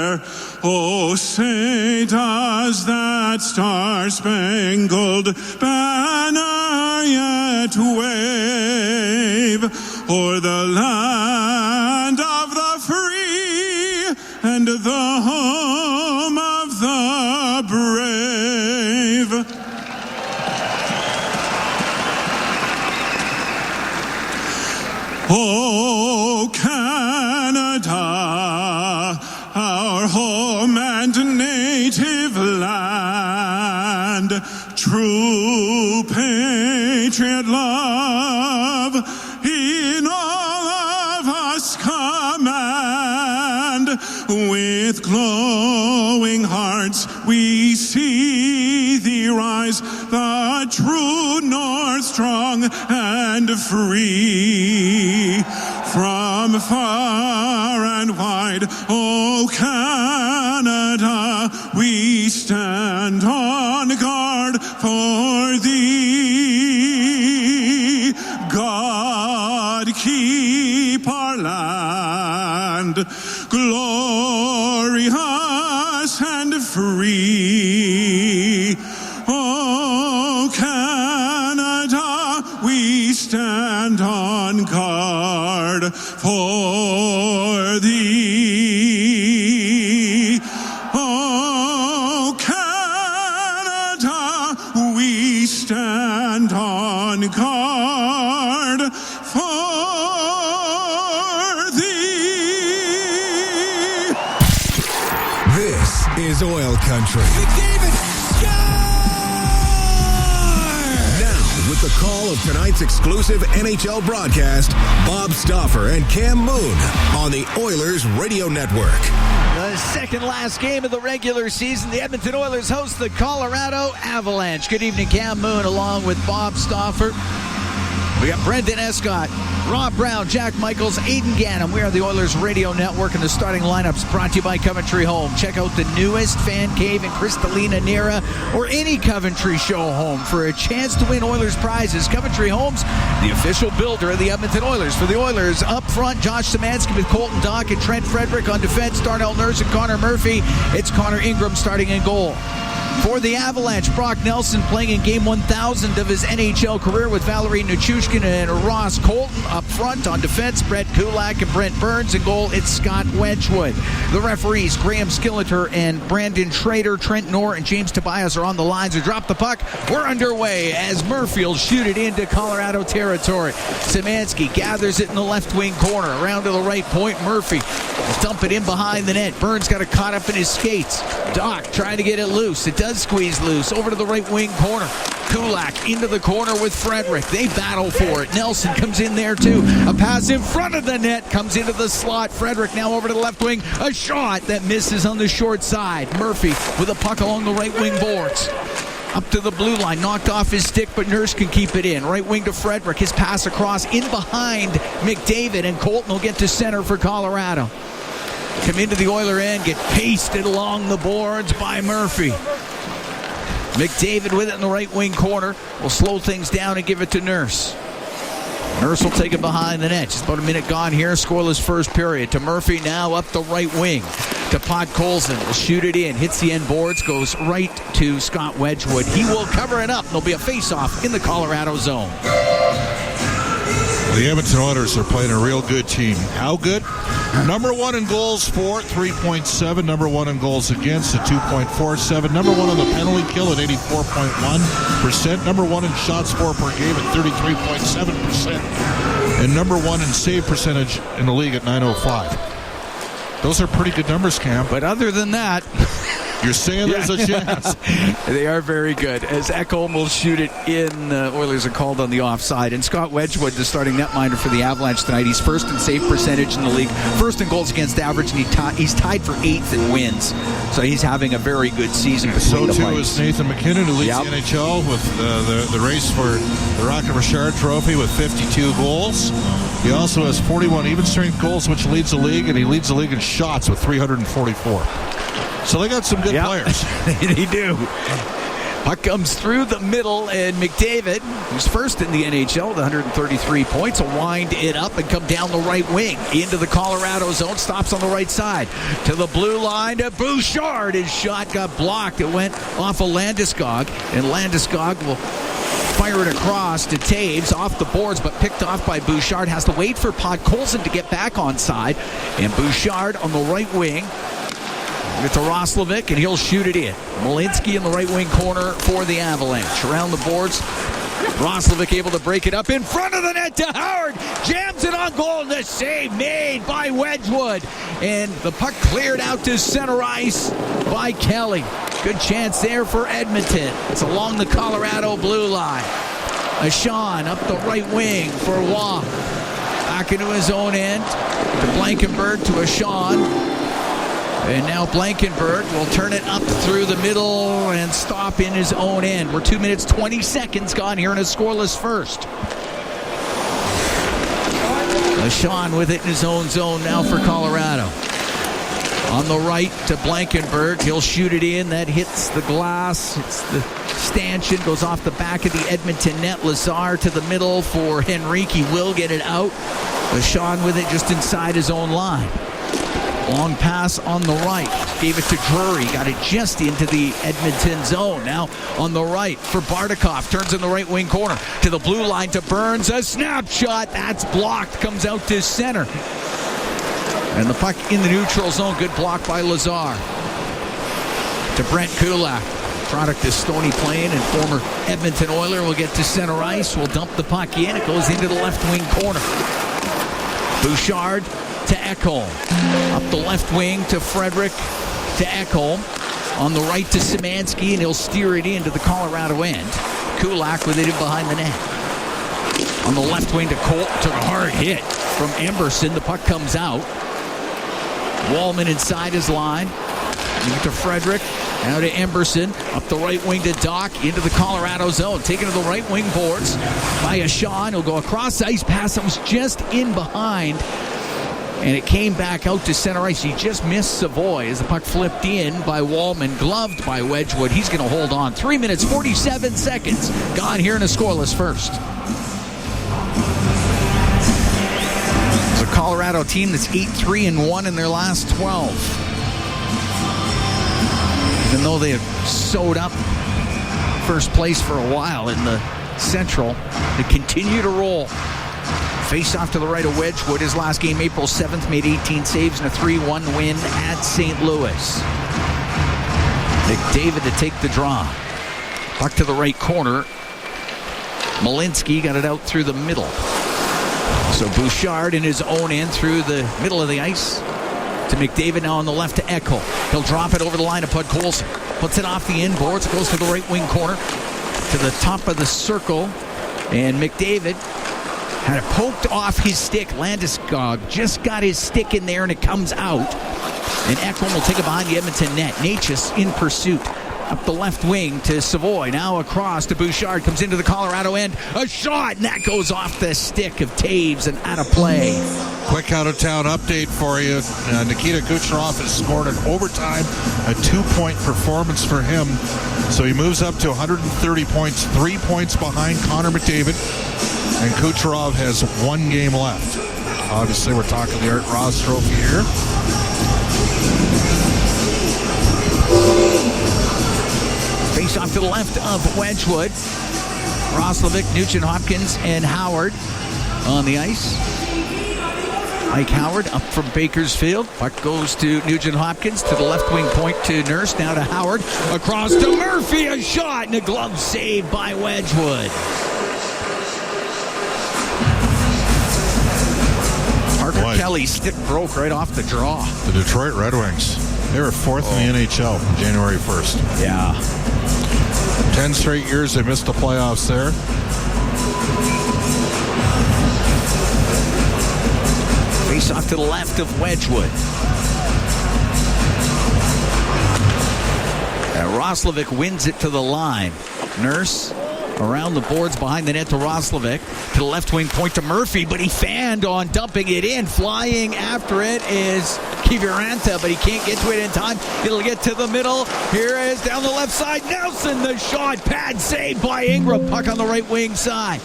Oh, say does that star-spangled banner yet wave o'er the land of the free and the home of the brave? Oh, Canada, our home and native land, true patriot love in all of us command. With glowing hearts we see thee rise, the true north, strong and free. From far and wide, oh Canada, we stand on guard for thee. God keep our land glorious and free. Oh Canada, we stand on guard for thee. Oh Canada, we stand on guard for thee. This is Oil Country. McDavid, With the call of tonight's exclusive NHL broadcast, Bob Stauffer and Cam Moon on the Oilers Radio Network. The second last game of the regular season, the Edmonton Oilers host the Colorado Avalanche. Good evening, Cam Moon, along with Bob Stauffer. We got Brendan Escott, Rob Brown, Jack Michaels, Aiden Gannon. We are the Oilers Radio Network, and the starting lineups brought to you by Coventry Home. Check out the newest fan cave in Kristalina Nera or any Coventry show home for a chance to win Oilers prizes. Coventry Home's the official builder of the Edmonton Oilers. For the Oilers, up front, Josh Szymanski with Colton Dach and Trent Frederick on defense, Darnell Nurse and Connor Murphy. It's Connor Ingram starting in goal. For the Avalanche, Brock Nelson playing in game 1,000 of his NHL career with Valerie Nichushkin and Ross Colton. Up front on defense, Brett Kulak and Brent Burns. In goal, it's Scott Wedgwood. The referees, Graham Skilleter and Brandon Schrader, Trent Knorr and James Tobias are on the lines to drop the puck. We're underway as Murphy will shoot it into Colorado territory. Szymanski gathers it in the left wing corner. Around to the right point, Murphy will dump it in behind the net. Burns got it caught up in his skates. Doc trying to get it loose. It does squeeze loose. Over to the right wing corner. Kulak into the corner with Frederick. They battle for it. Nelson comes in there too. A pass in front of the net comes into the slot. Frederick now over to the left wing. A shot that misses on the short side. Murphy with a puck along the right wing boards. Up to the blue line, knocked off his stick, but Nurse can keep it in. Right wing to Frederick. His pass across in behind McDavid, and Colton will get to center for Colorado. Come into the Oiler end, get pasted along the boards by Murphy. McDavid with it in the right wing corner will slow things down and give it to Nurse. Nurse will take it behind the net. Just about a minute gone here. Scoreless first period. To Murphy now up the right wing. To Podkolzin. Will shoot it in. Hits the end boards. Goes right to Scott Wedgwood. He will cover it up. There'll be a face-off in the Colorado zone. The Edmonton Oilers are playing a real good team. How good? Number one in goals for, 3.7. Number one in goals against at 2.47. Number one on the penalty kill at 84.1%. Number one in shots for per game at 33.7%. And number one in save percentage in the league at 905. Those are pretty good numbers, Cam. But other than that... You're saying there's a chance. They are very good. As Ekholm will shoot it in, Oilers are called on the offside. And Scott Wedgwood, the starting netminder for the Avalanche tonight, he's first in save percentage in the league, first in goals against average, and he's tied for 8th in wins. So he's having a very good season. So too is Nathan MacKinnon, who leads the NHL with the race for the Rocket Richard Trophy with 52 goals. He also has 41 even-strength goals, which leads the league, and he leads the league in shots with 344. So they got some good players. They do. Puck comes through the middle, and McDavid, who's first in the NHL with 133 points, will wind it up and come down the right wing into the Colorado zone. Stops on the right side to the blue line to Bouchard. His shot got blocked. It went off of Landeskog, and Landeskog will fire it across to Taves, off the boards, but picked off by Bouchard. Has to wait for Podkolzin to get back on side, and Bouchard on the right wing. It's to Roslovic, and he'll shoot it in. Malinsky in the right wing corner for the Avalanche. Around the boards, Roslovic able to break it up in front of the net to Howard. Jams it on goal, and the save made by Wedgwood. And the puck cleared out to center ice by Kelly. Good chance there for Edmonton. It's along the Colorado blue line. Ashawn up the right wing for Waugh. Back into his own end to Blankenberg to Ashawn. And now Blankenberg will turn it up through the middle and stop in his own end. We're 2 minutes, 20 seconds gone here in a scoreless first. Ashawn with it in his own zone now for Colorado. On the right to Blankenberg. He'll shoot it in. That hits the glass. It's the stanchion. Goes off the back of the Edmonton net. Lazar to the middle for Henrique. He will get it out. Ashawn with it just inside his own line. Long pass on the right. Gave it to Drury. Got it just into the Edmonton zone. Now on the right for Bardakov. Turns in the right wing corner to the blue line to Burns. A snapshot. That's blocked. Comes out to center. And the puck in the neutral zone. Good block by Lazar. To Brent Kulak. Product is Stoney Plain and former Edmonton Oiler will get to center ice. Will dump the puck in. It goes into the left wing corner. Bouchard to Ekholm. Up the left wing to Frederick to Ekholm. On the right to Szymanski, and he'll steer it into the Colorado end. Kulak with it in behind the net. On the left wing to Colt. Took a hard hit from Emberson. The puck comes out. Wallman inside his line. To Frederick. Now to Emberson. Up the right wing to Doc. Into the Colorado zone. Taken to the right wing boards by Ashawn. He'll go across ice. Pass that was just in behind. And it came back out to center ice. He just missed Savoy as the puck flipped in by Wallman, gloved by Wedgwood. He's going to hold on. 3 minutes, 47 seconds gone here in a scoreless first. It's a Colorado team that's 8-3-1 in their last 12. Even though they have sewed up first place for a while in the Central, they continue to roll. Face off to the right of Wedgwood. His last game, April 7th, made 18 saves and a 3-1 win at St. Louis. McDavid to take the draw. Puck to the right corner. Malinsky got it out through the middle. So Bouchard in his own end through the middle of the ice to McDavid now on the left to Ekholm. He'll drop it over the line of Podkolzin. Puts it off the inboards. It goes to the right wing corner to the top of the circle. And McDavid had it poked off his stick. Landeskog just got his stick in there, and it comes out. And Ekholm will take it behind the Edmonton net. Natchez in pursuit. Up the left wing to Savoy. Now across to Bouchard. Comes into the Colorado end. A shot, and that goes off the stick of Taves and out of play. Quick out-of-town update for you. Nikita Kucherov has scored in overtime. A 2-point performance for him. So he moves up to 130 points, 3 points behind Connor McDavid. And Kucherov has 1 game left. Obviously, we're talking the Art Ross Trophy here. Face off to the left of Wedgwood. Roslovic, Nugent-Hopkins, and Howard on the ice. Mike Howard up from Bakersfield. Puck goes to Nugent-Hopkins to the left wing point to Nurse. Now to Howard. Across to Murphy. A shot and a glove save by Wedgwood. Parker Kelly's stick broke right off the draw. The Detroit Red Wings. They were 4th in the NHL January 1st. Yeah. 10 straight years they missed the playoffs there. Face off to the left of Wedgwood. And Roslovic wins it to the line. Nurse Around the boards, behind the net to Roslovic. To the left wing point to Murphy, but he fanned on dumping it in. Flying after it is Kiviranta, but he can't get to it in time. It'll get to the middle. Here is down the left side. Nelson, the shot. Pad saved by Ingram. Puck on the right wing side.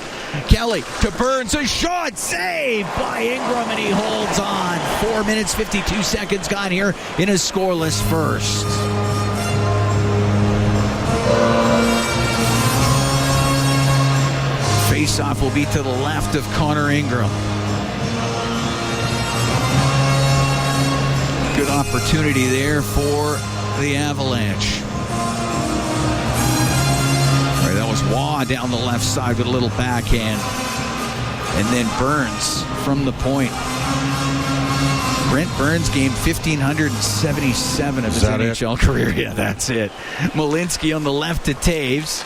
Kelly to Burns. A shot saved by Ingram, and he holds on. 4 minutes, 52 seconds gone here in a scoreless first. Face-off will be to the left of Connor Ingram. Good opportunity there for the Avalanche. All right, that was Waugh down the left side with a little backhand. And then Burns from the point. Brent Burns gained 1,577 of his NHL career. Yeah, that's it. Malinsky on the left to Taves.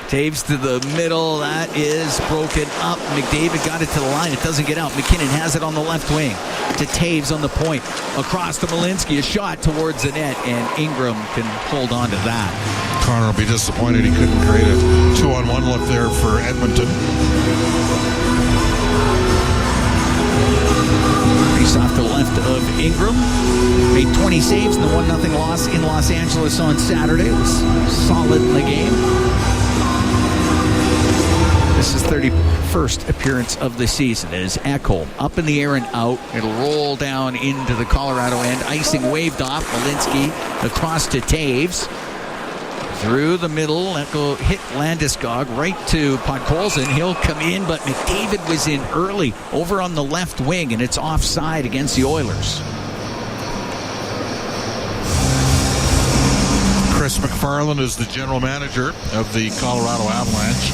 Taves to the middle. That is broken up. McDavid got it to the line. It doesn't get out. MacKinnon has it on the left wing. To Taves on the point. Across to Malinsky. A shot towards the net, and Ingram can hold on to that. Connor will be disappointed he couldn't create a 2-on-1 look there for Edmonton. Face off to the left of Ingram. Made 20 saves in the 1-0 loss in Los Angeles on Saturday. It was solid in the game. This is 31st appearance of the season as Ekholm up in the air and out. It'll roll down into the Colorado end. Icing waved off. Malinsky across to Taves. Through the middle. That will hit Landeskog right to Podkolzin. He'll come in, but McDavid was in early over on the left wing, and it's offside against the Oilers. Chris McFarland is the general manager of the Colorado Avalanche.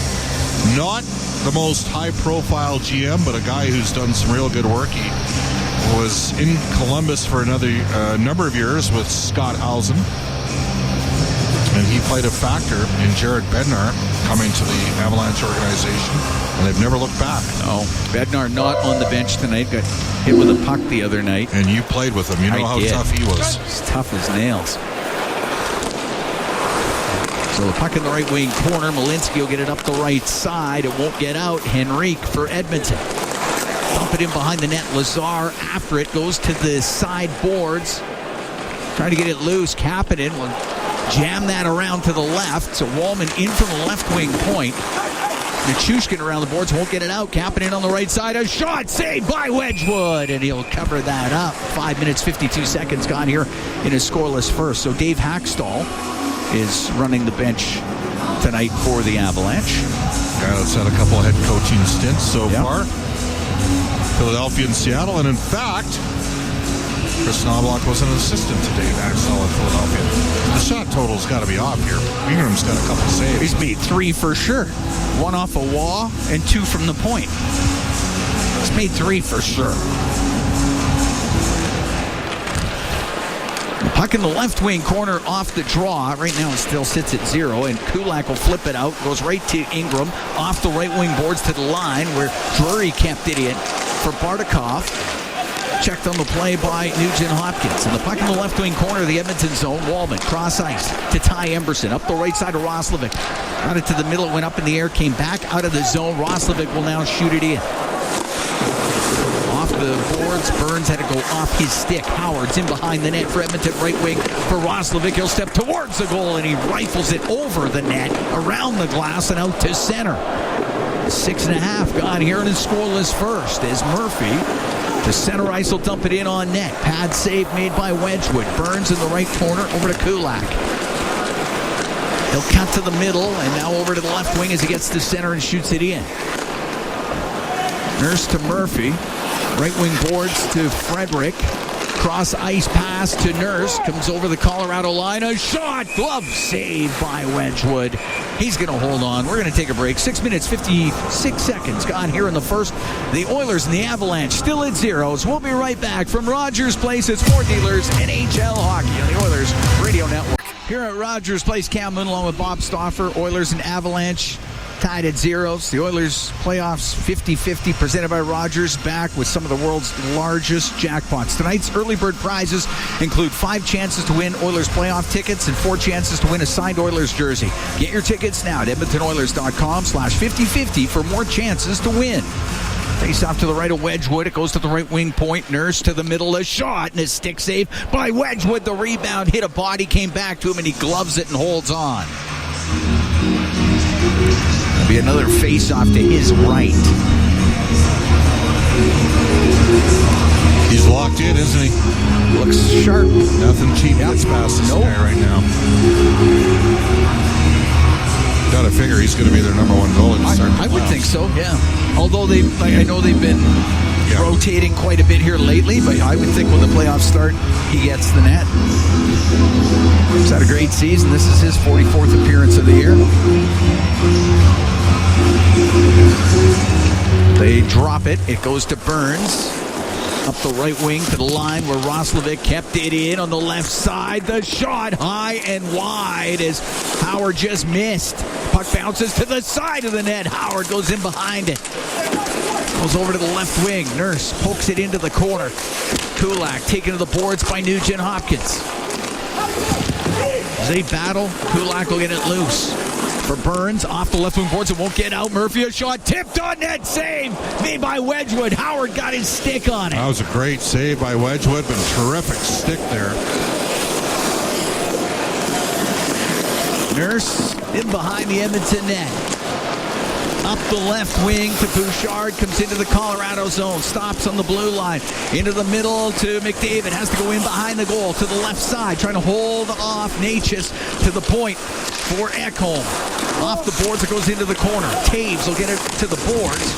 Not the most high-profile GM, but a guy who's done some real good work. He was in Columbus for another number of years with Scott Housen, and he played a factor in Jared Bednar coming to the Avalanche organization, and they've never looked back. No, Bednar not on the bench tonight. Got hit with a puck the other night. And you played with him. You know how tough he was. He's tough as nails. So the puck in the right wing corner. Malinsky will get it up the right side. It won't get out. Henrique for Edmonton. Dump it in behind the net. Lazar after it goes to the side boards. Trying to get it loose. Kapanen will jam that around to the left. So Wallman in from the left wing point. Nichushkin around the boards. Won't get it out. Kapanen on the right side. A shot saved by Wedgwood. And he'll cover that up. 5 minutes, 52 seconds gone here in a scoreless first. So Dave Haxtell is running the bench tonight for the Avalanche. Guy that's had a couple of head coaching stints so far. Philadelphia and Seattle. And in fact, Chris Knobloch was an assistant to Dave Haxtell in Philadelphia. The shot total's got to be off here. Ingram's got a couple saves. He's made 3 for sure. 1 off a wall and 2 from the point. He's made 3 for sure. The puck in the left wing corner off the draw. Right now it still sits at 0, and Kulak will flip it out. Goes right to Ingram. Off the right wing boards to the line where Drury kept it in for Bardakov. Checked on the play by Nugent Hopkins. And the puck in the left wing corner of the Edmonton zone. Wallman, cross ice to Ty Emberson. Up the right side of Roslovic. Got it to the middle, went up in the air, came back out of the zone. Roslovic will now shoot it in. Off the boards, Burns had to go off his stick. Howard's in behind the net for Edmonton, right wing for Roslovic. He'll step towards the goal, and he rifles it over the net, around the glass, and out to center. 6.5 gone here in a scoreless first as Murphy to center ice will dump it in on net. Pad save made by Wedgwood. Burns in the right corner over to Kulak. He'll cut to the middle and now over to the left wing as he gets to center and shoots it in. Nurse to Murphy. Right wing boards to Frederick. Cross ice pass to Nurse. Comes over the Colorado line. A shot. Glove save by Wedgwood. He's going to hold on. We're going to take a break. 6 minutes, 56 seconds gone here in the first. The Oilers and the Avalanche still at 0s. We'll be right back from Rogers Place. It's Ford Dealers NHL Hockey on the Oilers Radio Network. Here at Rogers Place, Cam Moon along with Bob Stauffer. Oilers and Avalanche tied at zeros. The Oilers playoffs 50-50 presented by Rogers, back with some of the world's largest jackpots. Tonight's early bird prizes include 5 chances to win Oilers playoff tickets and 4 chances to win a signed Oilers jersey. Get your tickets now at EdmontonOilers.com/5050 for more chances to win. Face off to the right of Wedgwood. It goes to the right wing point. Nurse to the middle. A shot and a stick save by Wedgwood. The rebound hit a body, came back to him, and he gloves it and holds on. Be another face-off to his right. He's locked in, isn't he? Looks sharp. Nothing cheap gets past this guy right now. Gotta figure he's going to be their number one goalie to start the I would playoffs. think so, yeah. Although I know they've been rotating quite a bit here lately, but I would think when the playoffs start, he gets the net. He's had a great season. This is his 44th appearance of the year. They drop it. It goes to Burns. Up the right wing to the line where Roslovic kept it in on the left side. The shot high and wide as Howard just missed. Puck bounces to the side of the net. Howard goes in behind it. Goes over to the left wing. Nurse pokes it into the corner. Kulak taken to the boards by Nugent Hopkins. As they battle, Kulak will get it loose. For Burns, off the left wing boards, it won't get out. Murphy, a shot, tipped on net, save made by Wedgwood. Howard got his stick on it. That was a great save by Wedgwood, but a terrific stick there. Nurse in behind the Edmonton net. Up the left wing to Bouchard, comes into the Colorado zone, stops on the blue line, into the middle to McDavid, has to go in behind the goal to the left side, trying to hold off Natchez to the point for Ekholm. Off the boards, it goes into the corner. Taves will get it to the boards.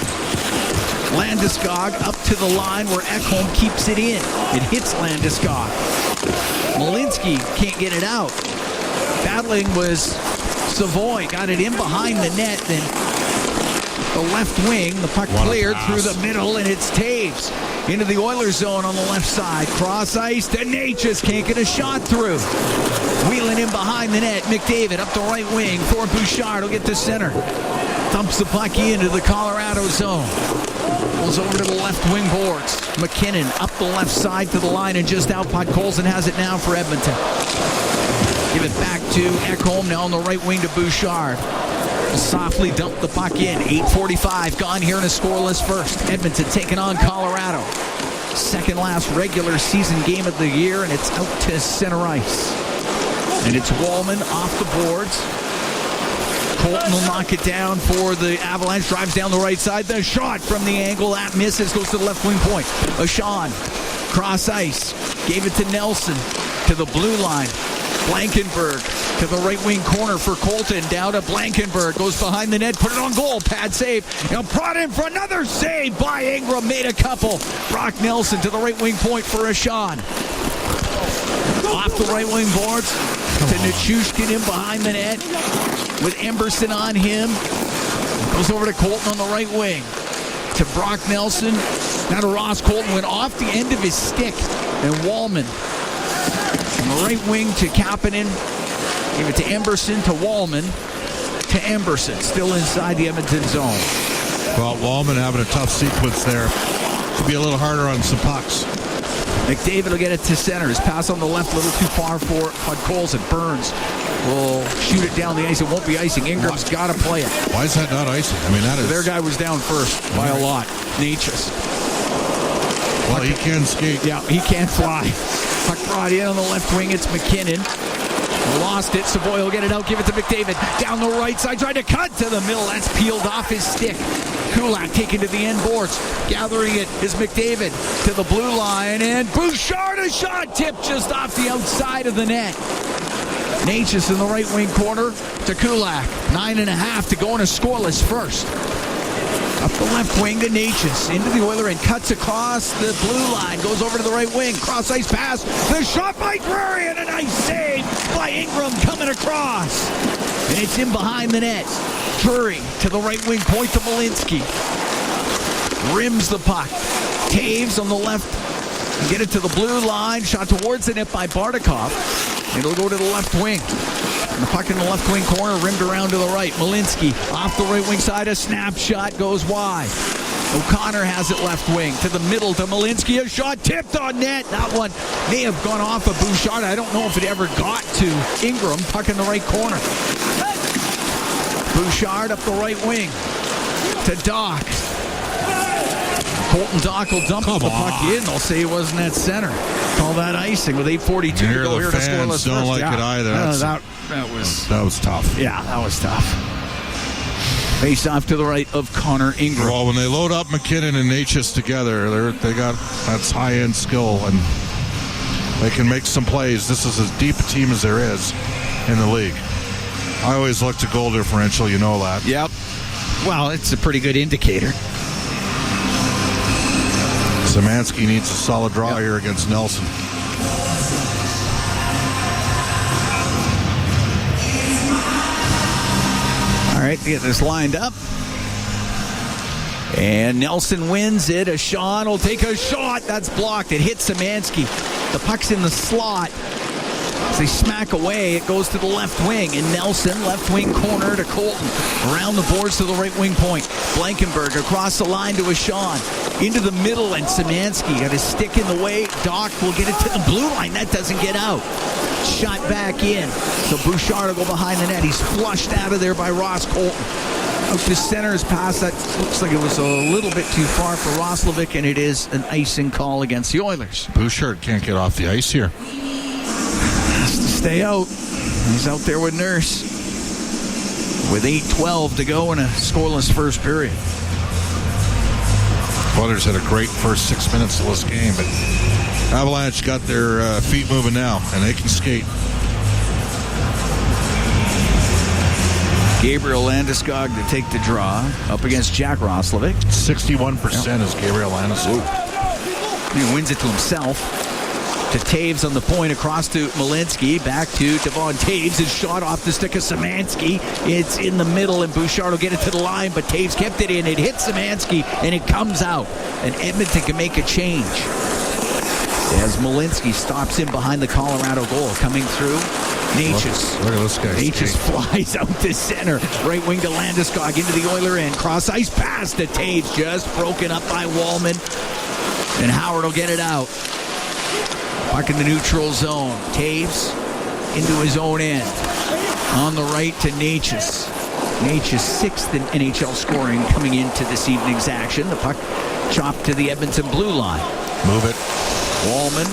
Landeskog up to the line where Ekholm keeps it in. It hits Landeskog. Malinsky can't get it out. Battling was Savoy, got it in behind the net, then the left wing, the puck cleared through the middle, and it's Taves into the Oilers zone on the left side. Cross ice to Natchez, can't get a shot through. Wheeling in behind the net, McDavid up the right wing for Bouchard, will get to center. Dumps the puck into the Colorado zone. Goes over to the left wing boards. MacKinnon up the left side to the line and just out. Podkolzin has it now for Edmonton. Give it back to Ekholm, now on the right wing to Bouchard. Softly dump the puck in. 8:45 gone here in a scoreless first. Edmonton taking on Colorado. Second last regular season game of the year, and it's out to center ice. And it's Wallman off the boards. Colton will knock it down for the Avalanche. Drives down the right side. The shot from the angle. That misses. Goes to the left wing point. Ashawn. Cross ice. Gave it to Nelson. To the blue line. Blankenberg to the right wing corner for Colton. Down to Blankenberg. Goes behind the net. Put it on goal. Pad save. And brought in for another save by Ingram. Made a couple. Brock Nelson to the right wing point for Ashawn. Off the right wing boards to Nichushkin in behind the net with Emberson on him. Goes over to Colton on the right wing. To Brock Nelson. Now to Ross. Colton went off the end of his stick. And Wallman from the right wing to Kapanen. Gave it to Emberson to Wallman to Emberson. Still inside the Edmonton zone. Well, Wallman having a tough sequence there. Could be a little harder on some pucks. McDavid will get it to center. His pass on the left, a little too far for Podkolzin. Burns will shoot it down the ice. It won't be icing. Ingram's got to play it. Why is that not icing? I mean, that is... Their guy was down first by a lot. Natchez. Well, he can skate. Yeah, he can't fly. Puck brought in on the left wing. It's MacKinnon. Lost it. Savoy will get it out. Give it to McDavid. Down the right side. Tried to cut to the middle. That's peeled off his stick. Kulak taken to the end boards. Gathering it is McDavid to the blue line. And Bouchard, a shot tipped just off the outside of the net. Natchez in the right wing corner to Kulak. 9.5 to go in a scoreless first. Up the left wing to Natchez. Into the Oiler and cuts across the blue line. Goes over to the right wing. Cross ice pass. The shot by Drury and a nice save by Ingram coming across. And it's in behind the net. Drury to the right wing point to Malinsky. Rims the puck. Taves on the left. Get it to the blue line. Shot towards the net by Bardakov. It'll go to the left wing. The puck in the left wing corner, rimmed around to the right. Malinsky off the right wing side. A snapshot goes wide. O'Connor has it left wing to the middle to Malinsky. A shot tipped on net. That one may have gone off of Bouchard. I don't know if it ever got to Ingram. Puck in the right corner. Bouchard up the right wing to Doc. Colton Doc will dump the puck in. They'll say it wasn't at center. Call that icing with 8:42 to go here to scoreless. Don't like it either. That was tough. Yeah, that was tough. Face off to the right of Connor Ingram. Well, when they load up MacKinnon and Natchez together, they got that's high-end skill, and they can make some plays. This is as deep a team as there is in the league. I always look to goal differential, you know that. Yep. Well, it's a pretty good indicator. Szymanski needs a solid draw here against Nelson. All right, get this lined up. And Nelson wins it. A Sean will take a shot. That's blocked. It hits Szymanski. The puck's in the slot. As they smack away, it goes to the left wing. And Nelson, left wing corner to Colton. Around the boards to the right wing point. Blankenberg across the line to a Sean. Into the middle, and Szymanski got his stick in the way. Doc will get it to the blue line. That doesn't get out. Shot back in. So Bouchard will go behind the net. He's flushed out of there by Ross Colton. Out to center's pass. That looks like it was a little bit too far for Roslovic, and it is an icing call against the Oilers. Bouchard can't get off the ice here. Has to stay out. He's out there with Nurse. With 8:12 to go in a scoreless first period. Oilers had a great first 6 minutes of this game, but Avalanche got their feet moving now, and they can skate. Gabriel Landeskog to take the draw up against Jack Roslovic. 61% is Gabriel Landeskog. He wins it to himself. To Taves on the point, across to Malinsky, back to Devon Taves. His shot off the stick of Szymanski. It's in the middle, and Bouchard will get it to the line, but Taves kept it in. It hits Szymanski, and it comes out. And Edmonton can make a change. As Malinsky stops in behind the Colorado goal. Coming through, Natchez. Look at this guy. Natchez flies out to center. Right wing to Landeskog into the Oiler end. Cross ice pass to Taves. Just broken up by Wallman. And Howard will get it out. Puck in the neutral zone. Taves into his own end. On the right to Natchez. Natchez sixth in NHL scoring coming into this evening's action. The puck chopped to the Edmonton blue line. Move it. Wallman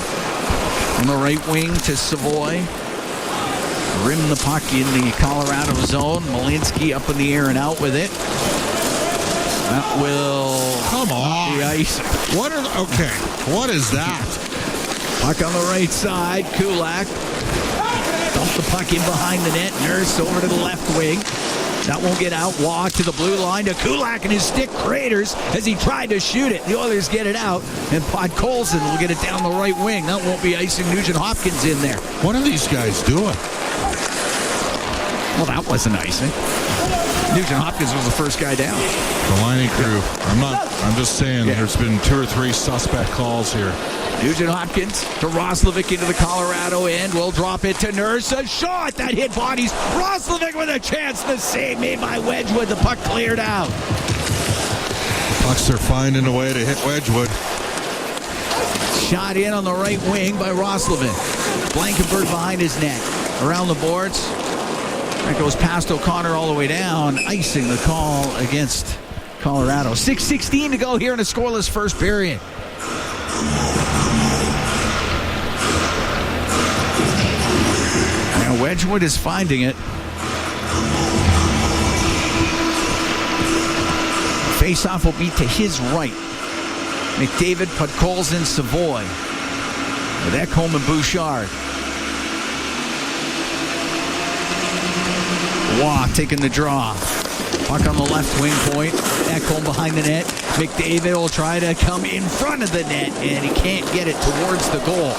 on the right wing to Savoy. Rim the puck in the Colorado zone. Malinsky up in the air and out with it. That will... Come on. The ice. What is that? Puck on the right side. Kulak. Dump the puck in behind the net. Nurse over to the left wing. That won't get out. Walk to the blue line to Kulak, and his stick craters as he tried to shoot it. The Oilers get it out, and Podkolzin will get it down the right wing. That won't be icing. Nugent Hopkins in there. What are these guys doing? Well, that wasn't icing. Nugent Hopkins was the first guy down. The lining crew. I'm just saying there's been 2 or 3 suspect calls here. Nugent Hopkins to Roslovic into the Colorado end. Will drop it to Nurse. A shot that hit bodies. Roslovic with a chance. The save made by Wedgwood. The puck cleared out. Pucks are finding a way to hit Wedgwood. Shot in on the right wing by Roslovic. Blankenberg behind his net. Around the boards. That goes past O'Connor all the way down. Icing the call against Colorado. 6:16 to go here in a scoreless first period. Now Wedgwood is finding it. Face-off will be to his right. McDavid, Podkolzin, Savoy. With Ekholm and Bouchard. Waugh taking the draw. Puck on the left wing point. Ekholm behind the net. McDavid will try to come in front of the net, and he can't get it towards the goal.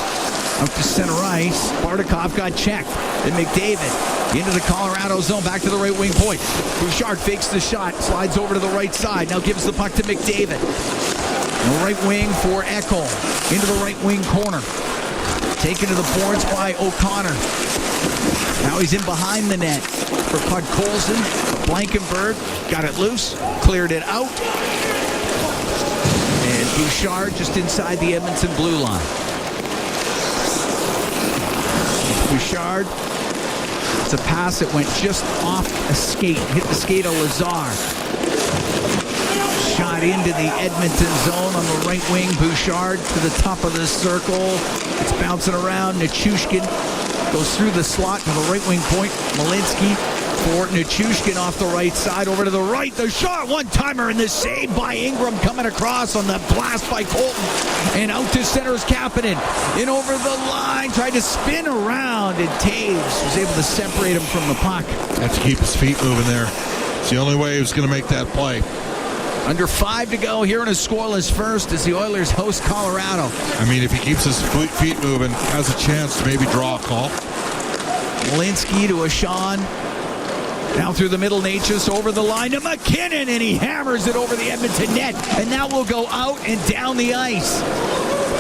Up to center ice. Bartikov got checked. Then McDavid into the Colorado zone. Back to the right wing point. Bouchard fakes the shot. Slides over to the right side. Now gives the puck to McDavid. The right wing for Ekholm. Into the right wing corner. Taken to the boards by O'Connor. Now he's in behind the net for Podkolzin. Blankenberg got it loose, cleared it out. And Bouchard just inside the Edmonton blue line. Bouchard. It's a pass that went just off a skate. Hit the skate of Lazar. Shot into the Edmonton zone on the right wing. Bouchard to the top of the circle. It's bouncing around. Nichushkin goes through the slot to the right wing point. Malinsky for Nichushkin off the right side. Over to the right. The shot. One-timer, and the save by Ingram coming across on the blast by Colton. And out to center is Kapanen. In over the line. Tried to spin around. And Taves was able to separate him from the puck. Had to keep his feet moving there. It's the only way he was going to make that play. Under 5 to go here in a scoreless first as the Oilers host Colorado. I mean, if he keeps his feet moving, has a chance to maybe draw a call. Malinsky to Ashawn. Now through the middle, Natchez over the line to MacKinnon, and he hammers it over the Edmonton net. And that will go out and down the ice.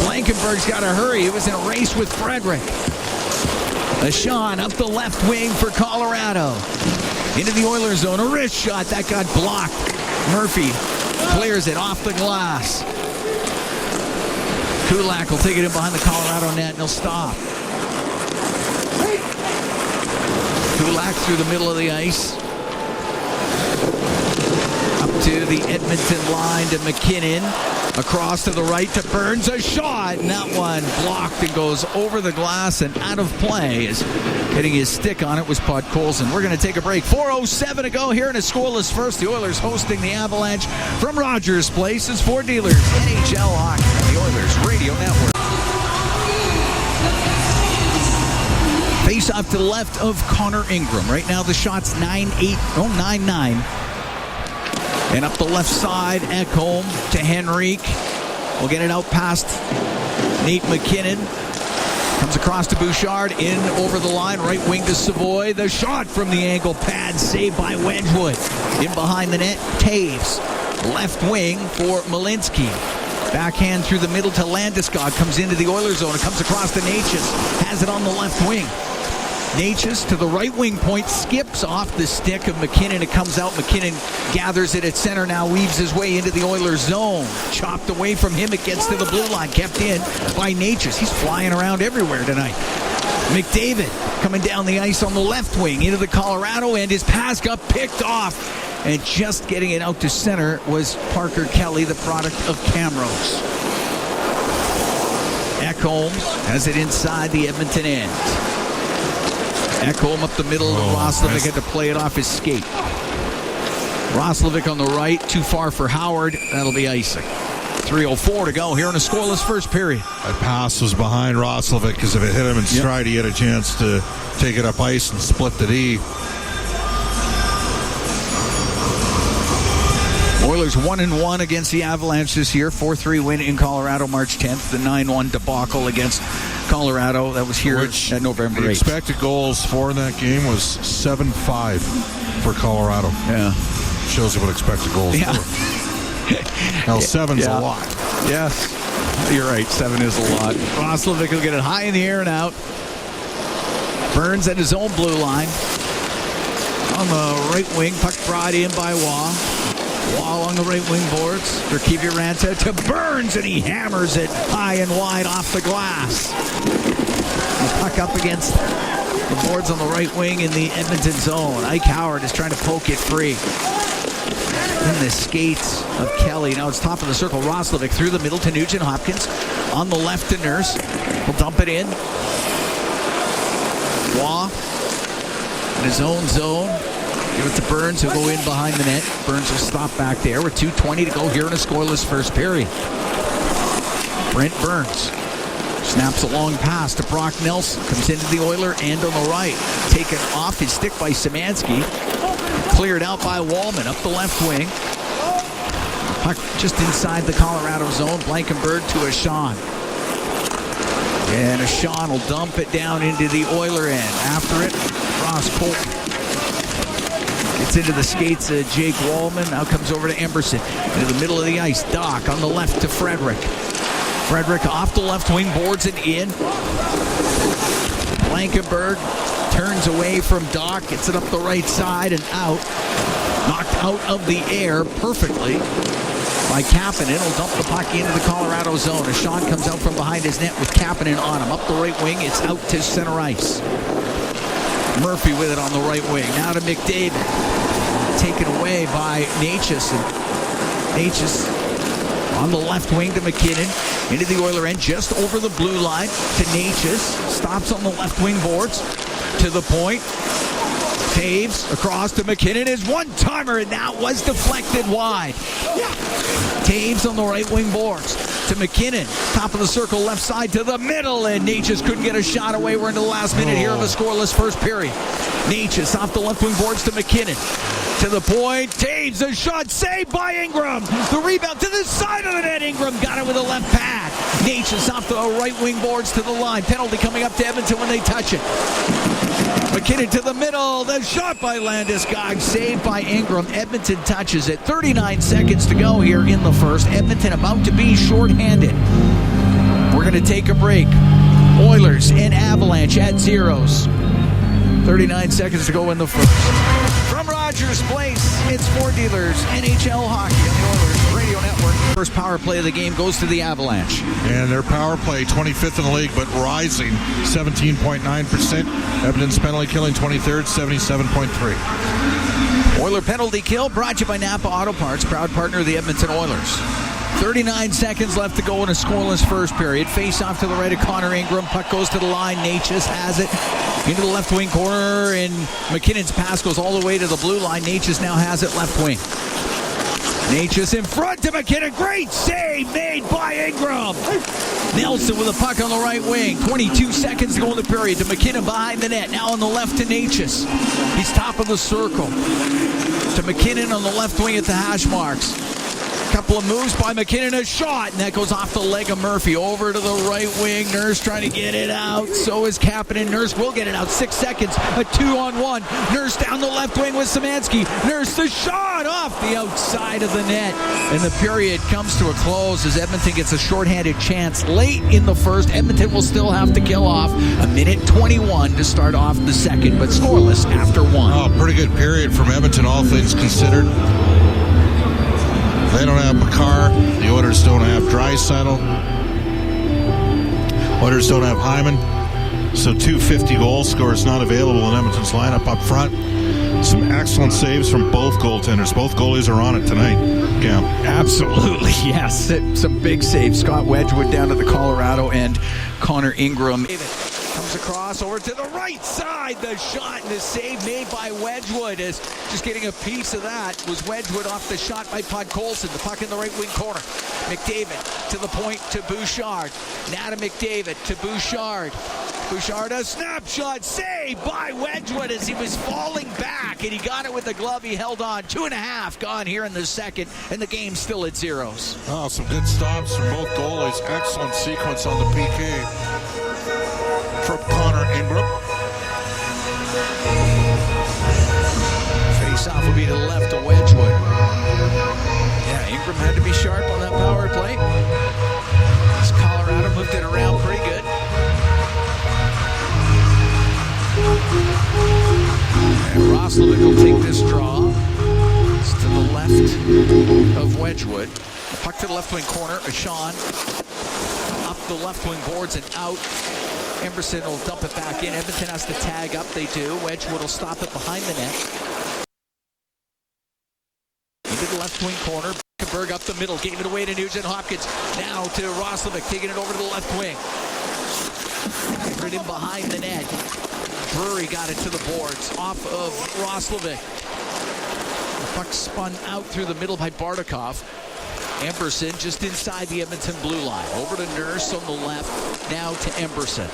Blankenberg's got to hurry. It was in a race with Frederick. Ashawn up the left wing for Colorado. Into the Oilers zone. A wrist shot. That got blocked. Murphy clears it off the glass. Kulak will take it in behind the Colorado net, and he'll stop. Kulak through the middle of the ice. Up to the Edmonton line to MacKinnon. Across to the right to Burns. A shot, and that one blocked and goes over the glass and out of play. As hitting his stick on it was Podkolzin. We're going to take a break. 4:07 to go here in a scoreless first. The Oilers hosting the Avalanche from Rogers Place. It's Ford Dealers NHL Hockey on the Oilers Radio Network. Face off to the left of Connor Ingram. Right now the shot's 9-9. And up the left side, Ekholm to Henrique. We'll get it out past Nate MacKinnon. Comes across to Bouchard, in over the line, right wing to Savoy. The shot from the angle pad, saved by Wedgwood. In behind the net, Taves. Left wing for Malinsky. Backhand through the middle to Landeskog. Comes into the Oilers zone. It comes across to Natchez. Has it on the left wing. Natchez to the right wing point, skips off the stick of MacKinnon. It comes out. MacKinnon gathers it at center now, weaves his way into the Oilers zone. Chopped away from him. It gets to the blue line. Kept in by Natchez. He's flying around everywhere tonight. McDavid coming down the ice on the left wing into the Colorado end. His pass got picked off. And just getting it out to center was Parker Kelly, the product of Camrose. Ekholm has it inside the Edmonton end. Ekholm up the middle. Roslovic had to play it off his skate. Roslovic on the right, too far for Howard. That'll be icing. 3:04 to go here in a scoreless first period. That pass was behind Roslovic because if it hit him in stride, he had a chance to take it up ice and split the D. Oilers 1-1 against the Avalanche this year. 4-3 win in Colorado March 10th. The 9-1 debacle against Colorado. That was here at November 8th. The expected goals for in that game was 7-5 for Colorado. Yeah. Shows you what expected goals were. Now, 7's a lot. Yes. You're right. 7 is a lot. Roslovic will get it high in the air and out. Burns at his own blue line. On the right wing, puck brought in by Waugh. Waugh along the right wing boards for Kiviranta to Burns, and he hammers it high and wide off the glass. The puck up against the boards on the right wing in the Edmonton zone. Ike Howard is trying to poke it free. In the skates of Kelly. Now it's top of the circle. Roslovic through the middle to Nugent Hopkins. On the left to Nurse. Will dump it in. Waugh in his own zone. Give it to Burns, who'll go in behind the net. Burns will stop back there with 2:20 to go here in a scoreless first period. Brent Burns snaps a long pass to Brock Nelson. Comes into the Oiler end on the right. Taken off his stick by Szymanski. Cleared out by Wallman up the left wing. Puck just inside the Colorado zone. Blankenberg to Ashawn. And Ashawn will dump it down into the Oiler end. After it, Ross Colton. Gets into the skates of Jake Wallman. Now comes over to Emberson. Into the middle of the ice. Doc on the left to Frederick. Frederick off the left wing, boards it in. Blankenberg turns away from Doc, gets it up the right side and out. Knocked out of the air perfectly by Kapanen. He'll dump the puck into the Colorado zone as Sean comes out from behind his net with Kapanen on him. Up the right wing, it's out to center ice. Murphy with it on the right wing. Now to McDavid. Taken away by Natchez. Natchez on the left wing to MacKinnon. Into the Oiler end, just over the blue line to Natchez. Stops on the left wing boards. To the point. Taves across to MacKinnon. His one-timer, and that was deflected wide. Taves on the right wing boards to MacKinnon. Top of the circle, left side to the middle, and Natchez couldn't get a shot away. We're into the last minute here of a scoreless first period. Natchez off the left wing boards to MacKinnon. To the point, Taves, a shot saved by Ingram. The rebound to the side of the net. Ingram got it with a left pad. Natchez off the right wing boards to the line. Penalty coming up to Edmonton when they touch it. MacKinnon to the middle. The shot by Landeskog, saved by Ingram. Edmonton touches it. 39 seconds to go here in the first. Edmonton about to be shorthanded. We're going to take a break. Oilers and Avalanche at zeros. 39 seconds to go in the first. From Rogers Place, it's Ford Dealers NHL Hockey on the Oilers Radio Network. First power play of the game goes to the Avalanche. And their power play, 25th in the league, but rising 17.9%. Edmonton's penalty killing, 23rd, 77.3%. Oiler penalty kill brought to you by Napa Auto Parts, proud partner of the Edmonton Oilers. 39 seconds left to go in a scoreless first period. Face off to the right of Connor Ingram. Puck goes to the line. Natchez has it into the left wing corner, and MacKinnon's pass goes all the way to the blue line. Natchez now has it left wing. Natchez in front to MacKinnon. Great save made by Ingram. Nelson with a puck on the right wing. 22 seconds to go in the period to MacKinnon behind the net. Now on the left to Natchez. He's top of the circle. To MacKinnon on the left wing at the hash marks. Couple of moves by MacKinnon, a shot, and that goes off the leg of Murphy. Over to the right wing. Nurse trying to get it out. So is Kapanen. Nurse will get it out. 6 seconds. A 2-on-1. Nurse down the left wing with Szymanski. Nurse the shot off the outside of the net. And the period comes to a close as Edmonton gets a shorthanded chance late in the first. Edmonton will still have to kill off a minute 21 to start off the second, but scoreless after one. Oh, pretty good period from Edmonton, all things considered. They don't have Makar. The Oilers don't have Draisaitl. Oilers don't have Hyman. So 250 goal scorers not available in Edmonton's lineup up front. Some excellent saves from both goaltenders. Both goalies are on it tonight, Cam. Absolutely, yes. Some big saves. Scott Wedgwood down to the Colorado and Connor Ingram. Comes across over to the right side. The shot and the save made by Wedgwood is just getting a piece of that was Wedgwood off the shot by Podkolzin. The puck in the right wing corner. McDavid to the point to Bouchard. Now to McDavid to Bouchard. Bouchard a snapshot saved by Wedgwood as he was falling back and he got it with the glove. He held on. 2.5 gone here in the second and the game's still at zeros. Oh, some good stops from both goalies. Excellent sequence on the PK. From Connor Ingram. Face-off will be to the left of Wedgwood. Yeah, Ingram had to be sharp on that power play. This Colorado moved it around pretty good. And Roslovic will take this draw. It's to the left of Wedgwood. The puck to the left wing corner. Ashawn up the left wing boards and out. Emberson will dump it back in. Edmonton has to tag up. They do. Wedgwood will stop it behind the net. Into the left wing corner. Berg up the middle. Gave it away to Nugent Hopkins. Now to Roslovic. Taking it over to the left wing. Right in behind the net. Drury got it to the boards. Off of Roslovic. The puck spun out through the middle by Bardakov. Emberson just inside the Edmonton blue line. Over to Nurse on the left. Now to Emberson.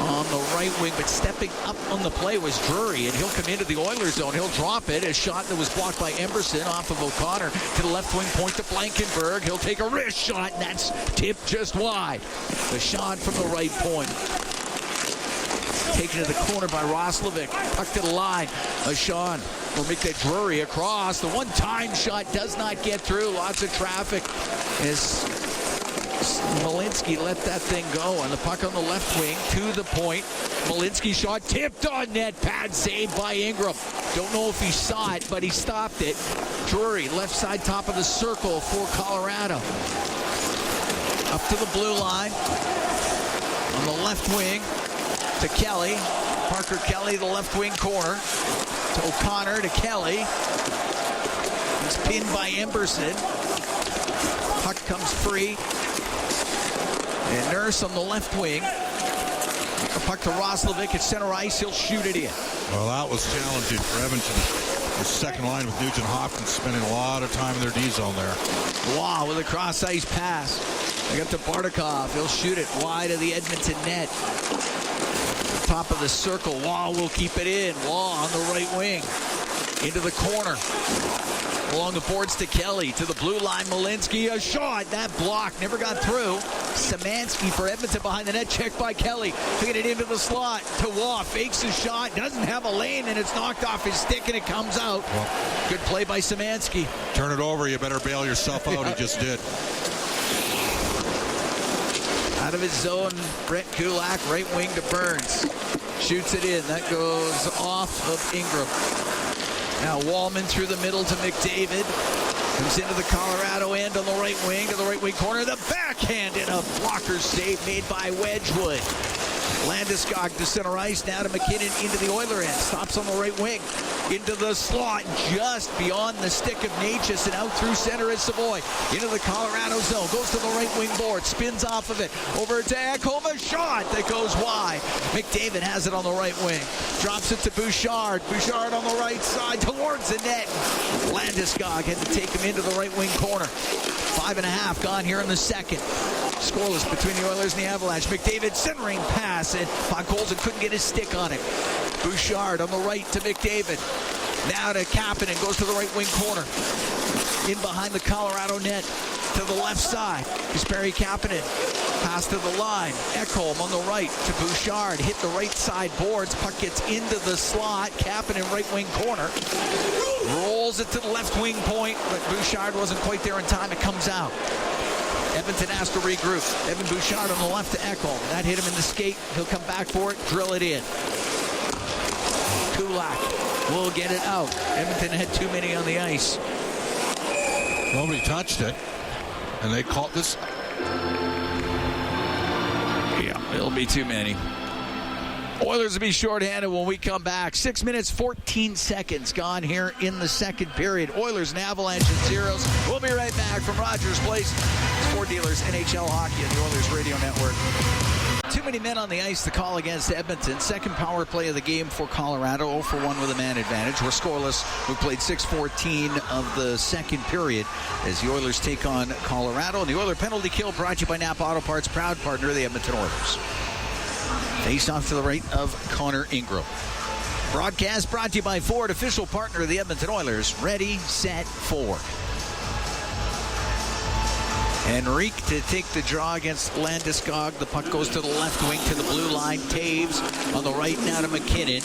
On the right wing, but stepping up on the play was Drury, and he'll come into the Oilers zone. He'll drop it. A shot that was blocked by Emberson off of O'Connor to the left wing point to Blankenberg. He'll take a wrist shot, and that's tipped just wide. The shot from the right point. Taken to the corner by Roslovic. Puck to the line. Ashawn will make that Drury across. The one-time shot does not get through. Lots of traffic as Malinsky let that thing go, and the puck on the left wing to the point. Malinsky shot tipped on net, pad saved by Ingram. Don't know if he saw it, but he stopped it. Drury, left side top of the circle for Colorado. Up to the blue line. On the left wing to Kelly. Parker Kelly, the left wing corner. To O'Connor, to Kelly. He's pinned by Emberson. Puck comes free. And Nurse on the left wing. The puck to Roslovic at center ice. He'll shoot it in. Well, that was challenging for Edmonton. The second line with Nugent Hopkins spending a lot of time in their D zone there. Wow, with a cross ice pass. They got to Bardakov. He'll shoot it wide of the Edmonton net. Top of the circle. Waugh will keep it in. Waugh on the right wing. Into the corner. Along the boards to Kelly. To the blue line, Malinsky. A shot. That block never got through. Szymanski for Edmonton behind the net. Checked by Kelly. Taking it into the slot. To Waugh. Fakes his shot. Doesn't have a lane, and it's knocked off his stick, and it comes out. Well, good play by Szymanski. Turn it over. You better bail yourself out. He just did. Out of his zone, Brett Kulak, right wing to Burns. Shoots it in. That goes off of Ingram. Now Wallman through the middle to McDavid. Comes into the Colorado end on the right wing to the right wing corner. The backhand and a blocker save made by Wedgwood. Landeskog to center ice. Now to MacKinnon into the Oiler end. Stops on the right wing. Into the slot just beyond the stick of Natchez, and out through center is Savoy. Into the Colorado zone. Goes to the right wing board. Spins off of it. Over to Ekholm. A shot that goes wide. McDavid has it on the right wing. Drops it to Bouchard. Bouchard on the right side towards the net. Landeskog had to take him into the right wing corner. 5.5 gone here in the second. Scoreless between the Oilers and the Avalanche. McDavid centering pass, and Podkolzin couldn't get his stick on it. Bouchard on the right to McDavid. Now to Kapanen, goes to the right wing corner. In behind the Colorado net to the left side. Kasperi Kapanen. Pass to the line. Ekholm on the right to Bouchard. Hit the right side boards. Puck gets into the slot. Kapanen right wing corner. Rolls it to the left wing point, but Bouchard wasn't quite there in time. It comes out. Edmonton has to regroup. Evan Bouchard on the left to Ekholm. That hit him in the skate. He'll come back for it. Drill it in. Kulak will get it out. Edmonton had too many on the ice. Nobody touched it. And they called this. Yeah, it'll be too many. Oilers will be shorthanded when we come back. 6 minutes, 14 seconds gone here in the second period. Oilers and Avalanche at zeros. We'll be right back from Rogers Place. Sport Dealers, NHL Hockey, and the Oilers Radio Network. Too many men on the ice to call against Edmonton. Second power play of the game for Colorado. 0 for 1 with a man advantage. We're scoreless. We played 6:14 of the second period as the Oilers take on Colorado. And the Oiler penalty kill brought to you by Napa Auto Parts, proud partner of the Edmonton Oilers. Face off to the right of Connor Ingram. Broadcast brought to you by Ford, official partner of the Edmonton Oilers. Ready, set, Ford. Henrique to take the draw against Landeskog. The puck goes to the left wing to the blue line. Taves on the right now to MacKinnon.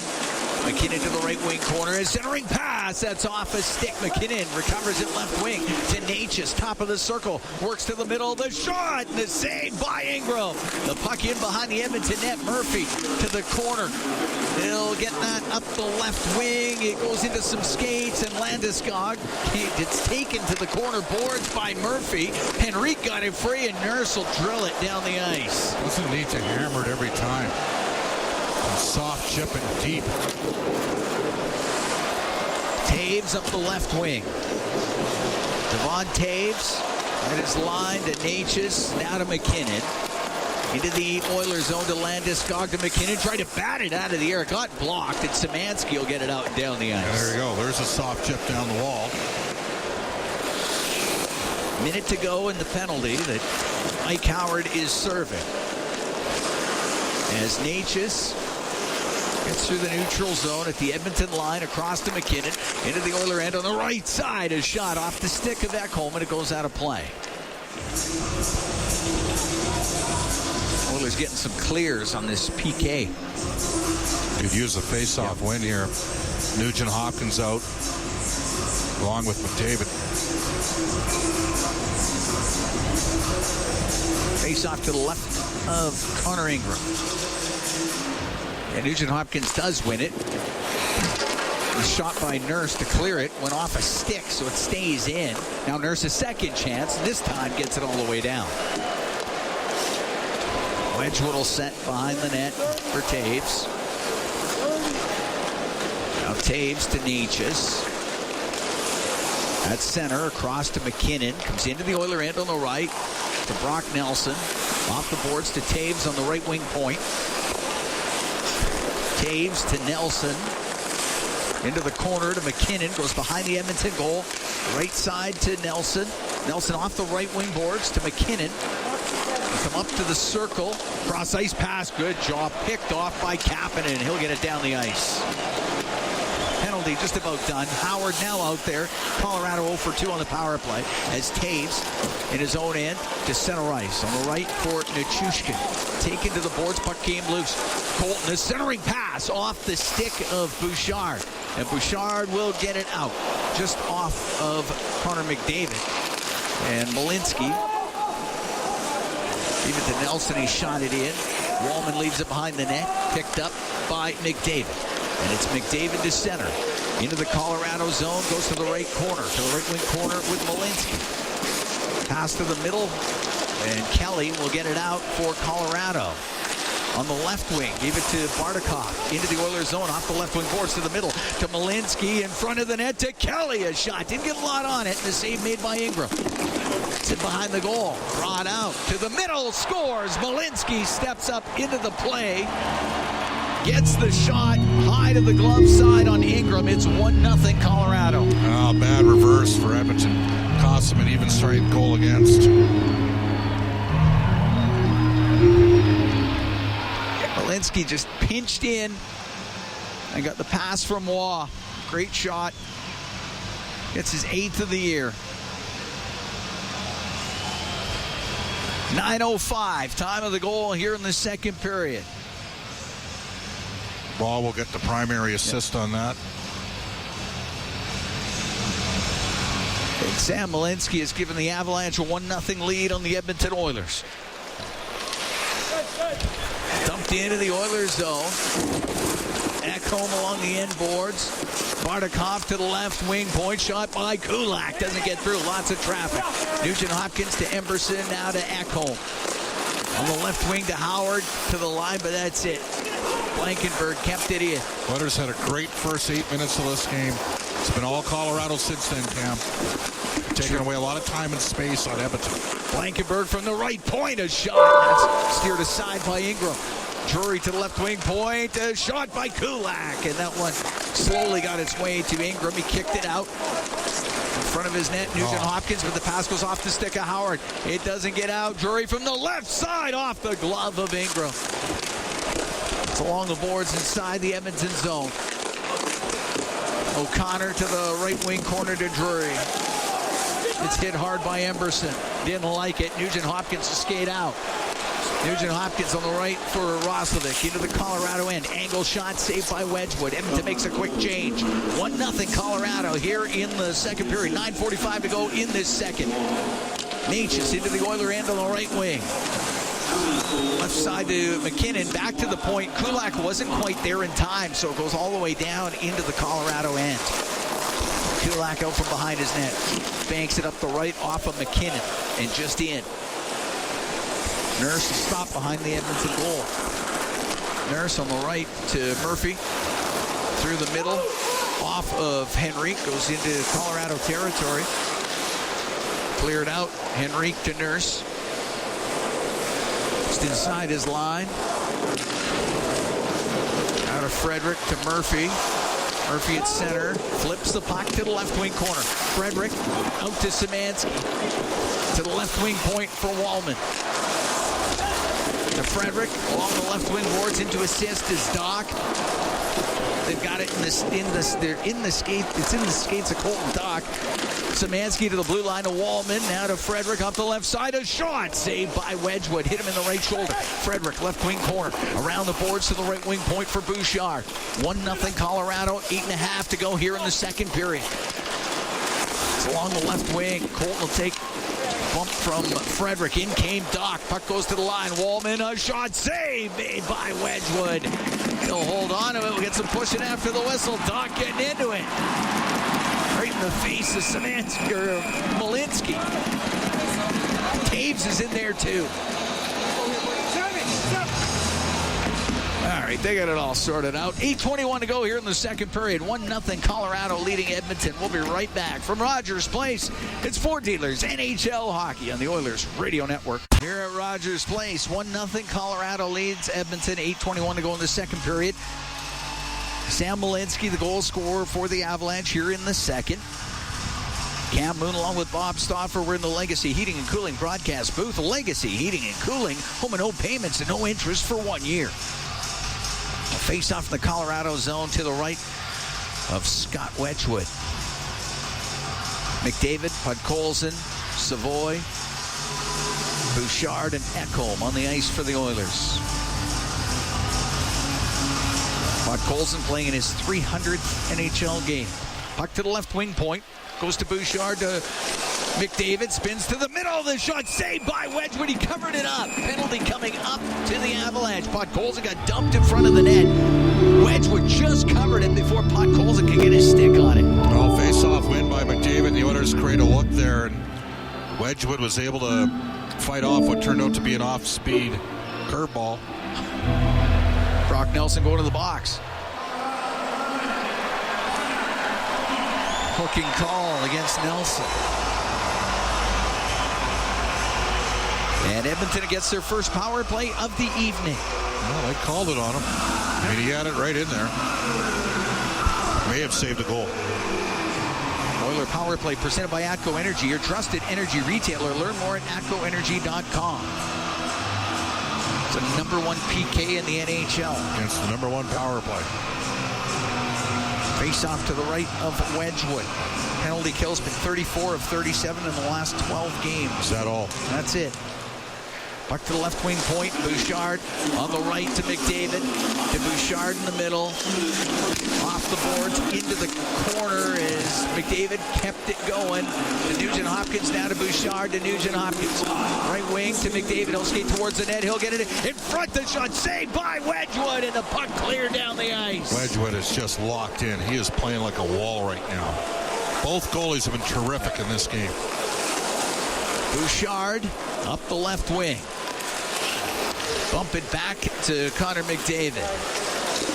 MacKinnon to the right wing corner. A centering pass. That's off a stick. MacKinnon recovers it left wing to Natchez. Top of the circle. Works to the middle. The shot. And the save by Ingram. The puck in behind the Edmonton net. Murphy to the corner. They'll get that up the left wing. It goes into some skates. And Landeskog. It's taken to the corner boards by Murphy. Henrique got it free. And Nurse will drill it down the ice. Doesn't need to hammer it every time. Soft chip it deep. Taves up the left wing. Devon Taves at his line to Natchez. Now to MacKinnon. Into the Oilers zone to Landeskog to MacKinnon. Tried to bat it out of the air. It got blocked. And Szymanski will get it out and down the ice. There you go. There's a soft chip down the wall. Minute to go in the penalty that Mike Howard is serving. As Natchez gets through the neutral zone at the Edmonton line, across to MacKinnon, into the Oiler end on the right side. A shot off the stick of Ekholm, and it goes out of play. Oilers getting some clears on this PK. Could use a face-off win here. Nugent Hopkins out, along with McDavid. Face off to the left of Connor Ingram. And Nugent Hopkins does win it. He's shot by Nurse to clear it. Went off a stick, so it stays in. Now Nurse's second chance. This time gets it all the way down. Wedgwood will set behind the net for Taves. Now Taves to Neitchus. At center, across to MacKinnon. Comes into the Oiler end on the right. To Brock Nelson. Off the boards to Taves on the right wing point. Taves to Nelson. Into the corner to MacKinnon. Goes behind the Edmonton goal. Right side to Nelson. Nelson off the right wing boards to MacKinnon. Come up to the circle. Cross ice pass. Good job. Picked off by Kapanen. He'll get it down the ice. Penalty just about done. Howard now out there. Colorado 0 for 2 on the power play as Taves in his own end to center ice. On the right for Nichushkin. Taken to the boards. Puck came loose. Colton, a centering pass off the stick of Bouchard. And Bouchard will get it out. Just off of Connor McDavid. And Malinsky. Even to Nelson, he shot it in. Wallman leaves it behind the net. Picked up by McDavid. And it's McDavid to center. Into the Colorado zone. Goes to the right corner. To the right wing corner with Malinsky. Pass to the middle. And Kelly will get it out for Colorado. On the left wing. Gave it to Bardakov. Into the Oilers zone. Off the left wing boards to the middle. To Malinsky. In front of the net to Kelly. A shot. Didn't get a lot on it. And the save made by Ingram. Sit behind the goal. Brought out to the middle. Scores. Malinsky steps up into the play. Gets the shot high to the glove side on Ingram. It's 1-0 Colorado. Oh, bad reverse for Edmonton. Cost him an even straight goal against. Malinsky just pinched in and got the pass from Waugh. Great shot. Gets his 8th of the year. 9:05, time of the goal here in the second period. Ball will get the primary assist on that. And Sam Malinsky has given the Avalanche a 1-0 lead on the Edmonton Oilers. Dumped into the Oilers zone. Ekholm along the end boards. Bardakov to the left wing. Point shot by Kulak. Doesn't get through. Lots of traffic. Nugent Hopkins to Emberson. Now to Ekholm. On the left wing to Howard. To the line, but that's it. Blankenburg kept it in. Oilers had a great first 8 minutes of this game. It's been all Colorado since then, Cam. Taking away a lot of time and space on Edmonton. Blankenburg from the right point. A shot. That's steered aside by Ingram. Drury to the left wing point. A shot by Kulak. And that one slowly got its way to Ingram. He kicked it out. In front of his net, Nugent Hopkins, but the pass goes off the stick of Howard. It doesn't get out. Drury from the left side off the glove of Ingram. It's along the boards inside the Edmonton zone. O'Connor to the right wing corner to Drury. It's hit hard by Emberson. Didn't like it. Nugent Hopkins to skate out. Nugent Hopkins on the right for Roslovic into the Colorado end. Angle shot saved by Wedgwood. Edmonton makes a quick change. 1-0 Colorado here in the second period. 9:45 to go in this second. Neitchus into the Oiler end on the right wing. Left side to MacKinnon. Back to the point. Kulak wasn't quite there in time, so it goes all the way down into the Colorado end. Kulak out from behind his net. Banks it up the right off of MacKinnon and just in. Nurse to stop behind the Edmonton goal. Nurse on the right to Murphy. Through the middle. Off of Henrique. Goes into Colorado territory. Cleared out. Henrique to Nurse. Just inside his line. Out of Frederick to Murphy. Murphy at center. Flips the puck to the left wing corner. Frederick out to Szymanski. To the left wing point for Wallman. To Frederick along the left wing boards into assist is Doc. They've got it they're in the skate. It's in the skates of Colton Doc. Szymanski to the blue line to Wallman. Now to Frederick up the left side. A shot saved by Wedgwood. Hit him in the right shoulder. Frederick left wing corner. Around the boards to the right wing point for Bouchard. 1-0 Colorado. 8.5 to go here in the second period. along the left wing. Colton will take bump from Frederick. In came Doc. Puck goes to the line. Wallman, a shot save made by Wedgwood. He'll hold on to it. We'll get some pushing after the whistle. Doc getting into it. Right in the face of Malinsky. Taves is in there too. All right, they got it all sorted out. 8:21 to go here in the second period. 1-0 Colorado leading Edmonton. We'll be right back from Rogers Place. It's Ford Dealers NHL Hockey on the Oilers Radio Network. Here at Rogers Place, 1-0 Colorado leads Edmonton. 8:21 to go in the second period. Sam Malinsky, the goal scorer for the Avalanche here in the second. Cam Moon along with Bob Stauffer. We're in the Legacy Heating and Cooling broadcast booth. Legacy Heating and Cooling. Home and home payments and no interest for 1 year. Face off in the Colorado zone to the right of Scott Wedgwood. McDavid, Podkolzin, Savoy, Bouchard, and Ekholm on the ice for the Oilers. Podkolzin playing in his 300th NHL game. Puck to the left wing point. Goes to Bouchard to McDavid. Spins to the middle. The shot saved by Wedgwood. He covered it up. Penalty coming up to the Avalanche. Podkolzin got dumped in front of the net. Wedgwood just covered it before Podkolzin could get his stick on it. Well, face-off win by McDavid. The Oilers create a look there, and Wedgwood was able to fight off what turned out to be an off-speed curveball. Brock Nelson going to the box. Hooking call against Nelson. And Edmonton gets their first power play of the evening. Well, they called it on him. I mean, he had it right in there. May have saved a goal. Oiler power play presented by ATCO Energy, your trusted energy retailer. Learn more at atcoenergy.com. It's the #1 PK in the NHL. Against the #1 power play. Face off to the right of Wedgwood. Penalty kill's been 34 of 37 in the last 12 games. Is that all? That's it. Puck to the left wing point. Bouchard on the right to McDavid. To Bouchard in the middle. Off the boards into the corner as McDavid kept it going. To Nugent Hopkins now to Bouchard to Nugent Hopkins. Right wing to McDavid. He'll skate towards the net. He'll get it in front. The shot saved by Wedgwood and the puck cleared down the ice. Wedgwood is just locked in. He is playing like a wall right now. Both goalies have been terrific in this game. Bouchard up the left wing. Bump it back to Connor McDavid.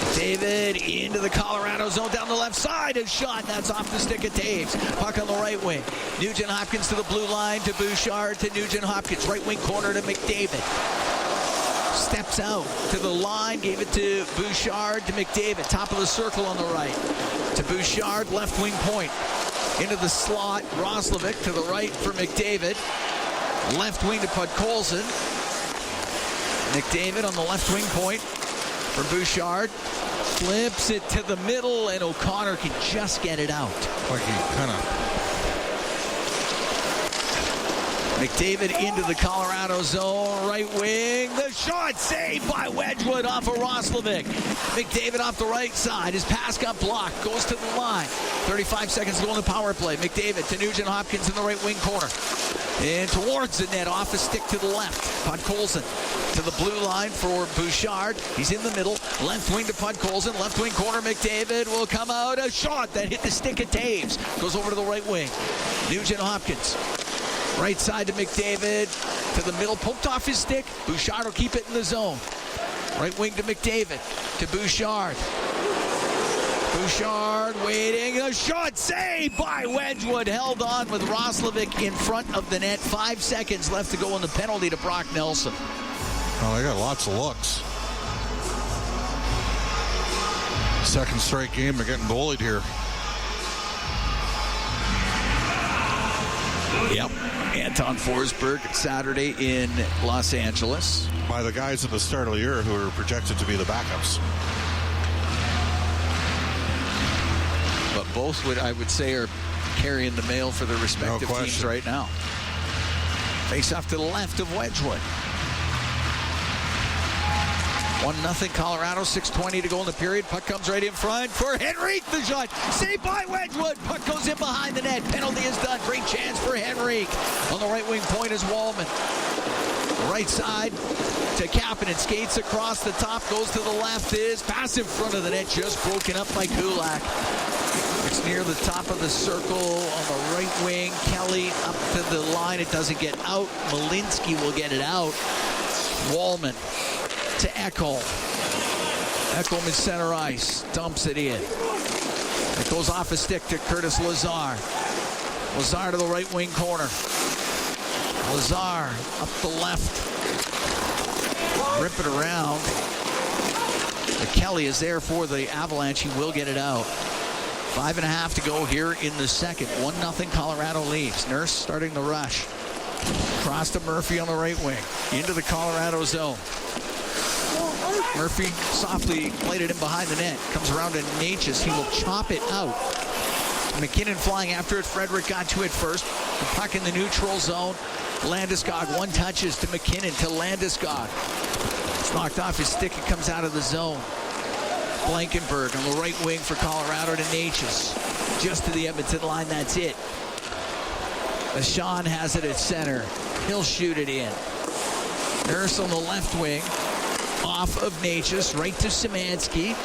McDavid into the Colorado zone down the left side. A shot. That's off the stick of Taves. Puck on the right wing. Nugent Hopkins to the blue line to Bouchard to Nugent Hopkins. Right wing corner to McDavid. Steps out to the line. Gave it to Bouchard to McDavid. Top of the circle on the right. To Bouchard, left wing point. Into the slot. Roslovic to the right for McDavid. Left wing to Podkolzin. McDavid on the left wing point for Bouchard. Flips it to the middle, and O'Connor can just get it out. Like he kind of... McDavid into the Colorado zone. Right wing. The shot saved by Wedgwood off of Roslovic. McDavid off the right side. His pass got blocked. Goes to the line. 35 seconds to go in the power play. McDavid to Nugent Hopkins in the right wing corner. And towards the net, off a stick to the left. Podkolzin to the blue line for Bouchard. He's in the middle. Left wing to Podkolzin. Left wing corner, McDavid will come out. A shot that hit the stick of Taves. Goes over to the right wing. Nugent Hopkins. Right side to McDavid. To the middle. Poked off his stick. Bouchard will keep it in the zone. Right wing to McDavid. To Bouchard. Bouchard waiting. A shot saved by Wedgwood. Held on with Roslovic in front of the net. 5 seconds left to go in the penalty to Brock Nelson. Oh, they got lots of looks. Second straight game, they're getting goalied here. Yep. Anton Forsberg Saturday in Los Angeles. By the guys at the start of the year who are projected to be the backups. But both I would say are carrying the mail for their respective teams right now. Face off to the left of Wedgwood. 1-0 Colorado, 6:20 to go in the period. Puck comes right in front for Henrique. The shot saved by Wedgwood. Puck goes in behind the net. Penalty is done. Great chance for Henrique. On the right wing point is Wallman. Right side to Kapanen. Skates across the top. Goes to the left. Is pass in front of the net. Just broken up by Kulak. It's near the top of the circle on the right wing. Kelly up to the line. It doesn't get out. Malinsky will get it out. Wallman to Ekholm. Ekholm in center ice. Dumps it in. It goes off a stick to Curtis Lazar. Lazar to the right wing corner. Lazar up the left. Rip it around. But Kelly is there for the Avalanche. He will get it out. 5.5 to go here in the second. 1-0 Colorado leads. Nurse starting the rush. Cross to Murphy on the right wing. Into the Colorado zone. Murphy softly played it in behind the net. Comes around to Natchez. He will chop it out. MacKinnon flying after it. Frederick got to it first. The puck in the neutral zone. Landeskog, one touches to MacKinnon to Landeskog. It's knocked off his stick. It comes out of the zone. Blankenberg on the right wing for Colorado to Natchez. Just to the Edmonton line, that's it. Sean has it at center. He'll shoot it in. Nurse on the left wing. Off of Natchez, right to Szymanski.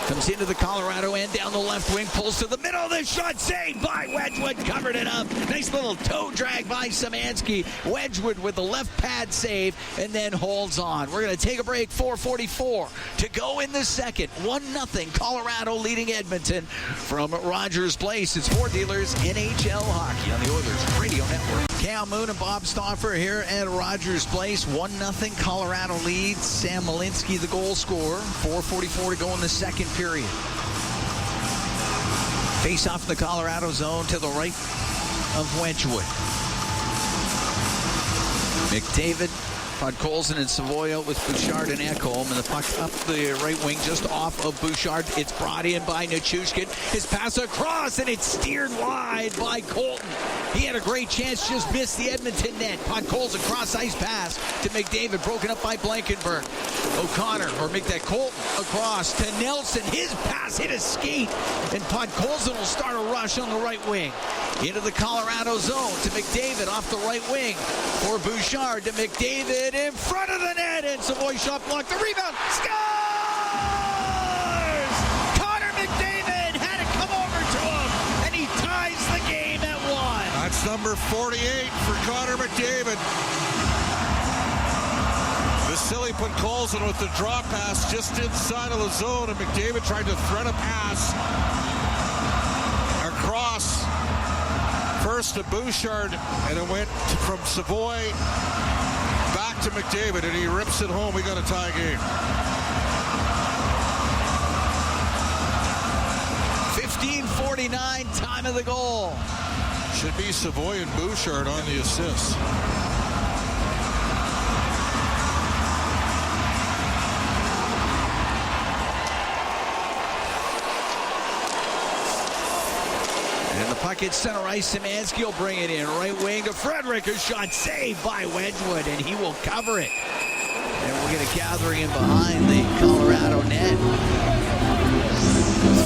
Comes into the Colorado end, down the left wing, pulls to the middle. The shot saved by Wedgwood, covered it up. Nice little toe drag by Szymanski. Wedgwood with the left pad save, and then holds on. We're going to take a break. 4:44 to go in the second. 1-0 Colorado leading Edmonton from Rogers Place. It's Ford Dealers NHL Hockey on the Oilers Radio Network. Cam Moon and Bob Stauffer here at Rogers Place. 1-0 Colorado leads. Sam Malinsky the goal scorer. 4:44 to go in the second period. Face off the Colorado zone to the right of Wedgwood. McDavid, Podkolzin, and Savoy with Bouchard and Ekholm, and the puck up the right wing just off of Bouchard. It's brought in by Nichushkin. His pass across, and it's steered wide by Colton. He had a great chance, just missed the Edmonton net. Podkolzin cross ice pass to McDavid, broken up by Blankenberg. O'Connor, or make that Colton across to Nelson. His pass hit a skate, and Podkolzin will start a rush on the right wing. Into the Colorado zone to McDavid off the right wing for Bouchard to McDavid in front of the net, and Savoy shot blocked. The rebound, scores! Connor McDavid had it come over to him, and he ties the game at 1. That's number 48 for Connor McDavid. Vasily Podkolzin with the drop pass just inside of the zone, and McDavid tried to thread a pass across first to Bouchard, and it went from Savoy back to McDavid, and he rips it home. We got a tie game. 15:49, time of the goal. Should be Savoy and Bouchard on the assists. And the puck hits center ice. Szymanski will bring it in. Right wing to Frederick. A shot saved by Wedgwood, and he will cover it. And we'll get a gathering in behind the Colorado net.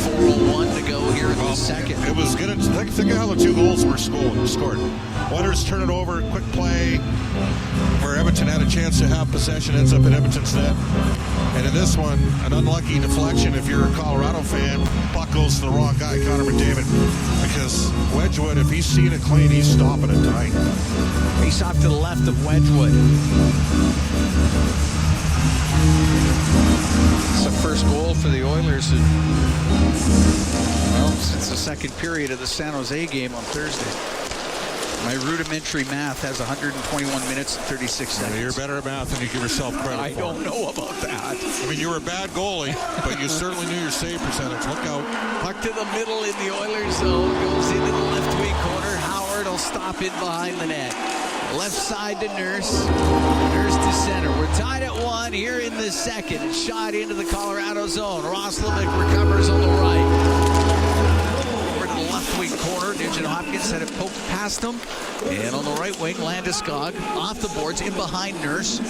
4:01 to go here in the second. It was good. Think of how the two goals were scored. Oilers turn it over, quick play, where Edmonton had a chance to have possession, ends up in Edmonton's net. And in this one, an unlucky deflection. If you're a Colorado fan, puck goes to the wrong guy, Connor McDavid. Because Wedgwood, if he's seeing it clean, he's stopping it tonight. Face off to the left of Wedgwood. It's the first goal for the Oilers since the second period of the San Jose game on Thursday. My rudimentary math has 121 minutes and 36 seconds. Yeah, you're better at math than you give yourself credit for. I don't know about that. I mean, you were a bad goalie, but you certainly knew your save percentage. Look out. Puck to the middle in the Oilers zone. Goes into the left wing corner. Howard will stop in behind the net. Left side to Nurse. Nurse to center. We're tied at 1 here in the second. Shot into the Colorado zone. Roslovic recovers on the right. Left wing corner, Nugent Hopkins had it poked past him, and on the right wing, Landeskog off the boards in behind Nurse.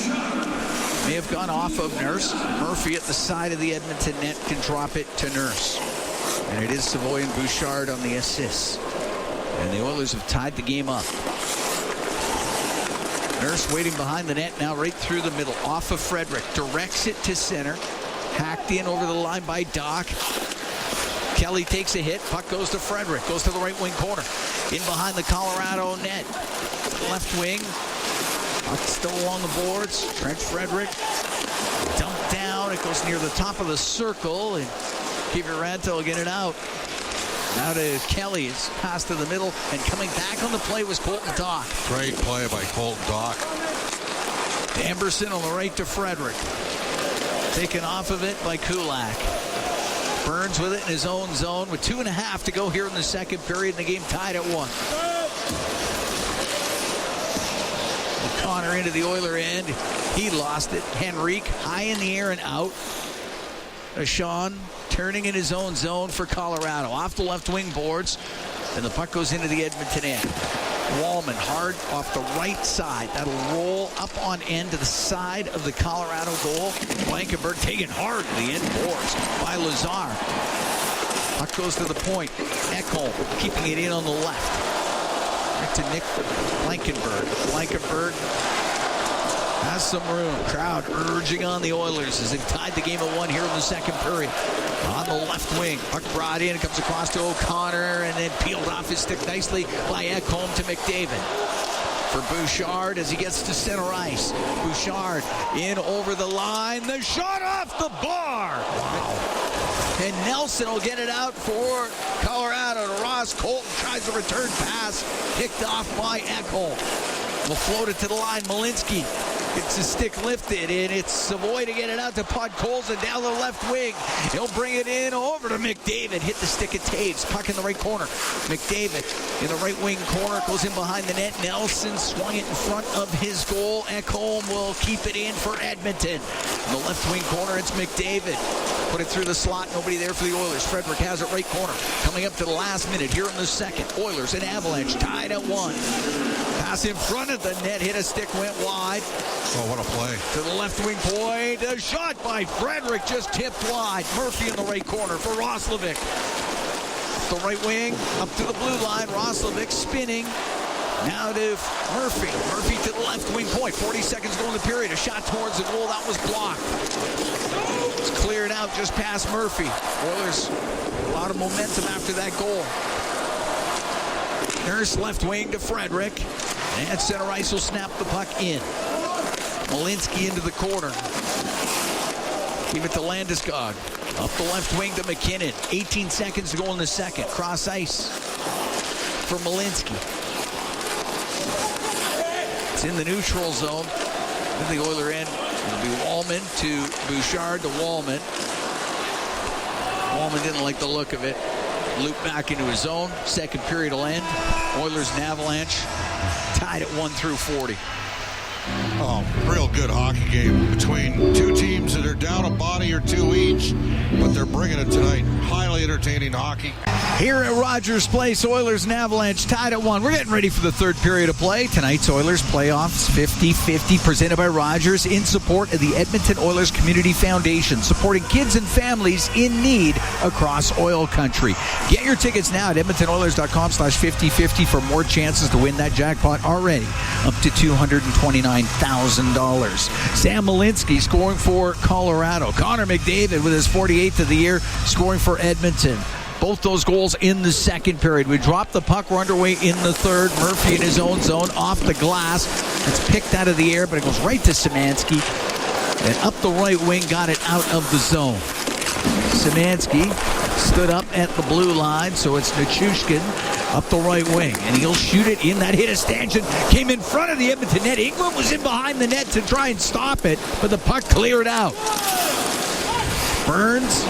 May have gone off of Nurse. Murphy at the side of the Edmonton net can drop it to Nurse. And it is Savoy and Bouchard on the assists. And the Oilers have tied the game up. Nurse waiting behind the net now, right through the middle. Off of Frederick. Directs it to center. Hacked in over the line by Doc. Kelly takes a hit. Puck goes to Frederick. Goes to the right wing corner. In behind the Colorado net. Left wing. Puck still along the boards. Trent Frederick. Dumped down. It goes near the top of the circle. And Kiviranta will get it out. Now to Kelly. It's passed to the middle. And coming back on the play was Colton Doc. Great play by Colton Doc. Amberson on the right to Frederick. Taken off of it by Kulak. Burns with it in his own zone with 2.5 to go here in the second period. And the game tied at 1. Connor into the Oiler end. He lost it. Henrique high in the air and out. Sean turning in his own zone for Colorado. Off the left wing boards. And the puck goes into the Edmonton end. Wallman hard off the right side. That'll roll up on end to the side of the Colorado goal. Blankenberg taken hard to the end boards by Lazar. Puck goes to the point. Ekholm keeping it in on the left. Right to Nick Blankenberg. Blankenberg has some room. Crowd urging on the Oilers as they've tied the game at 1 here in the second period. On the left wing, puck brought in, comes across to O'Connor, and then peeled off his stick nicely by Ekholm to McDavid. For Bouchard as he gets to center ice. Bouchard in over the line. The shot off the bar. Wow. And Nelson will get it out for Colorado to Ross. Colton tries a return pass. Picked off by Ekholm. Will float it to the line. Malinsky gets his stick lifted, and it's Savoy to get it out to Podkolzin down the left wing. He'll bring it in over to McDavid. Hit the stick of Taves. Puck in the right corner. McDavid in the right wing corner. Goes in behind the net. Nelson swung it in front of his goal. Ekholm will keep it in for Edmonton. In the left wing corner, it's McDavid. Put it through the slot. Nobody there for the Oilers. Frederick has it right corner. Coming up to the last minute here in the second. Oilers and Avalanche tied at 1. Pass in front of the net. Hit a stick. Went wide. Oh, what a play. To the left wing point. A shot by Frederick just tipped wide. Murphy in the right corner for Roslovic. The right wing up to the blue line. Roslovic spinning. Now to Murphy. Murphy to the left wing point. 40 seconds to go in the period. A shot towards the goal. That was blocked. It's cleared out just past Murphy. Oilers, a lot of momentum after that goal. Nurse left wing to Frederick. And center ice will snap the puck in. Malinsky into the corner. Give it to Landeskog. Up the left wing to MacKinnon. 18 seconds to go in the second. Cross ice for Malinsky. It's in the neutral zone. In the Oiler end, it'll be Wallman to Bouchard to Wallman. Wallman didn't like the look of it. Loop back into his zone. Second period will end. Oilers and Avalanche tied at 1 through 40. Oh, real good hockey game between two teams that are down a body or two each, but they're bringing it tonight. Highly entertaining hockey. Here at Rogers Place, Oilers and Avalanche tied at 1. We're getting ready for the third period of play. Tonight's Oilers playoffs 50-50 presented by Rogers in support of the Edmonton Oilers Community Foundation, supporting kids and families in need across oil country. Get your tickets now at edmontonoilers.com/5050 for more chances to win that jackpot already, up to $229,000. Sam Malinsky scoring for Colorado. Connor McDavid with his 48th of the year scoring for Edmonton. Both those goals in the second period. We dropped the puck. We're underway in the third. Murphy in his own zone off the glass. It's picked out of the air, but it goes right to Szymanski. And up the right wing, got it out of the zone. Szymanski stood up at the blue line, so it's Nichushkin up the right wing. And he'll shoot it in. That hit a stanchion. Came in front of the Edmonton net. Ingram was in behind the net to try and stop it, but the puck cleared out. Burns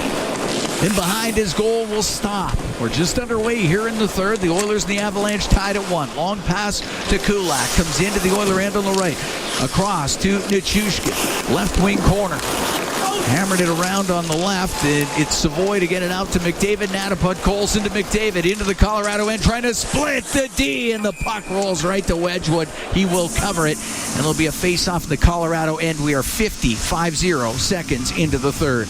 in behind his goal will stop. We're just underway here in the third. The Oilers and the Avalanche tied at 1. Long pass to Kulak. Comes into the Oiler end on the right. Across to Nichushkin. Left wing corner. Hammered it around on the left, and it's Savoy to get it out to McDavid. Nataput, Colson to McDavid, into the Colorado end, trying to split the D, and the puck rolls right to Wedgwood. He will cover it, and there'll be a face-off in the Colorado end. We are 50 seconds into the third.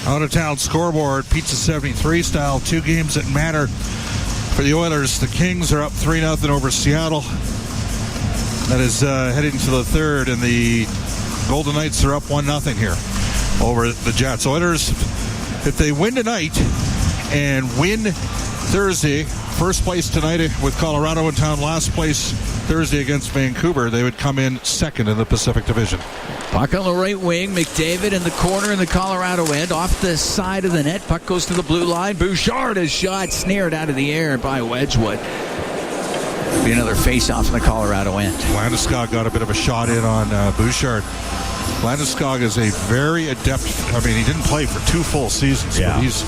Out-of-town scoreboard, Pizza 73 style, 2 games that matter for the Oilers. The Kings are up 3-0 over Seattle. That is heading to the third, and the Golden Knights are up 1-0 here over the Jets. Oilers, if they win tonight and win Thursday, first place tonight with Colorado in town, last place Thursday against Vancouver, they would come in second in the Pacific Division. Puck on the right wing, McDavid in the corner in the Colorado end, off the side of the net. Puck goes to the blue line. Bouchard is shot, snared out of the air by Wedgwood. Be another face-off in the Colorado end. Landeskog got a bit of a shot in on Bouchard. Landeskog is a very adept, he didn't play for 2 full seasons, but he's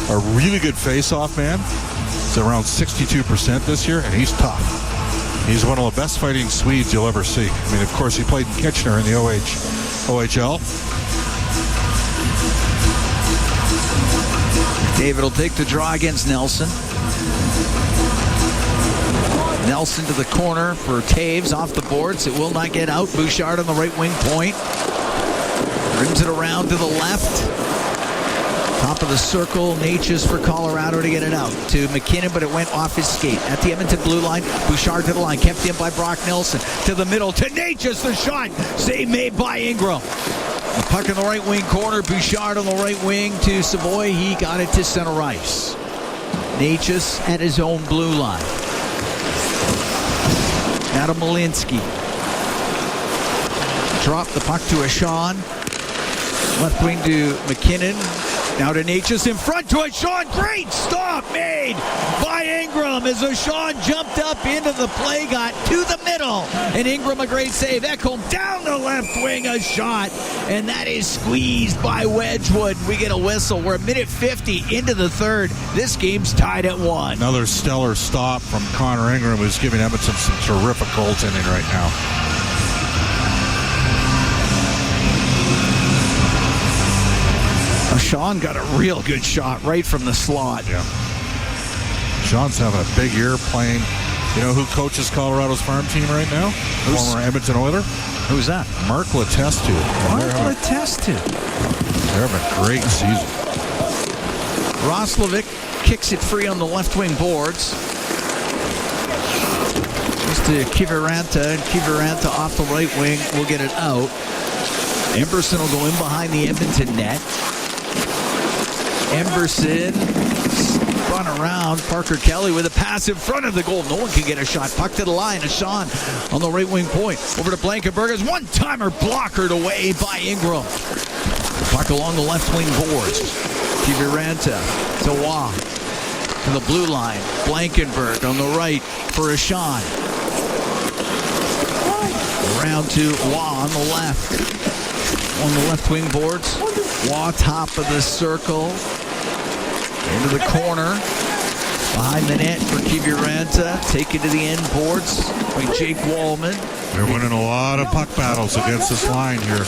a really good face-off man. He's around 62% this year, and he's tough. He's one of the best fighting Swedes you'll ever see. Of course, he played in Kitchener in the OHL. David will take the draw against Nelson. Nelson to the corner for Taves, off the boards. It will not get out. Bouchard on the right wing point. Brings it around to the left. Top of the circle, Natchez for Colorado to get it out to MacKinnon, but it went off his skate. At the Edmonton blue line, Bouchard to the line, kept in by Brock Nelson. To the middle, to Natchez, the shot. Save made by Ingram. The puck in the right wing corner, Bouchard on the right wing to Savoy. He got it to center ice. Natchez at his own blue line. Now to Malinsky. Drop the puck to Ashawn. Left wing to MacKinnon. Now to Natchez in front to Ashawn. Great stop made by Ingram as Ashawn jumped up into the play, got to the middle. And Ingram a great save. Ekholm down the left wing, a shot. And that is squeezed by Wedgwood. We get a whistle. We're a minute 50 into the third. This game's tied at 1. Another stellar stop from Connor Ingram, who's giving Edmonton some terrific goaltending right now. Sean got a real good shot right from the slot. Yeah. Sean's having a big year playing. You know who coaches Colorado's farm team right now? Former Edmonton Oiler. Who's that? Mark Letestu. Mark Letestu. They're having a great season. Roslovic kicks it free on the left wing boards. Just to Kiviranta, and Kiviranta off the right wing will get it out. Emberson will go in behind the Edmonton net. Emberson spun around. Parker Kelly with a pass in front of the goal. No one can get a shot. Puck to the line. Ashawn on the right wing point. Over to Blankenberg. One-timer blockered away by Ingram. Puck along the left wing boards. Kiviranta to Waugh. To the blue line. Blankenberg on the right for Ashawn. Around to Waugh on the left. On the left wing boards. Waugh top of the circle. Into the corner. Behind the net for Kiviranta. Taken to the end boards by Jake Wallman. They're winning a lot of puck battles against this line here.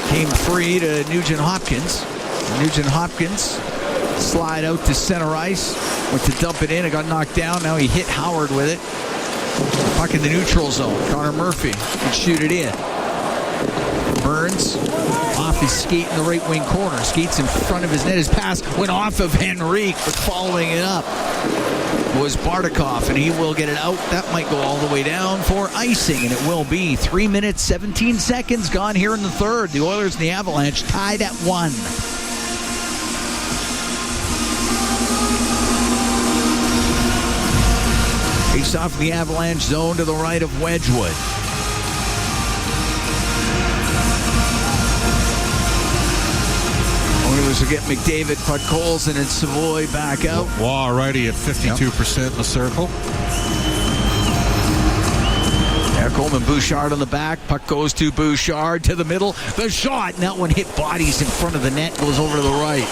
Came free to Nugent Hopkins. Nugent Hopkins slide out to center ice. Went to dump it in. It got knocked down. Now he hit Howard with it. Puck in the neutral zone. Connor Murphy can shoot it in. Burns off his skate in the right wing corner. Skates in front of his net. His pass went off of Henrique, but following it up was Bardakov, and he will get it out. That might go all the way down for icing, and it will be 3 minutes, 17 seconds gone here in the third. The Oilers and the Avalanche tied at 1. Face off the Avalanche zone to the right of Wedgwood. Oilers will get McDavid, Podkolzin, and Savoy back out. Waugh already at 52% in the circle. Ekholm and Bouchard on the back. Puck goes to Bouchard to the middle. The shot, and that one hit bodies in front of the net. Goes over to the right.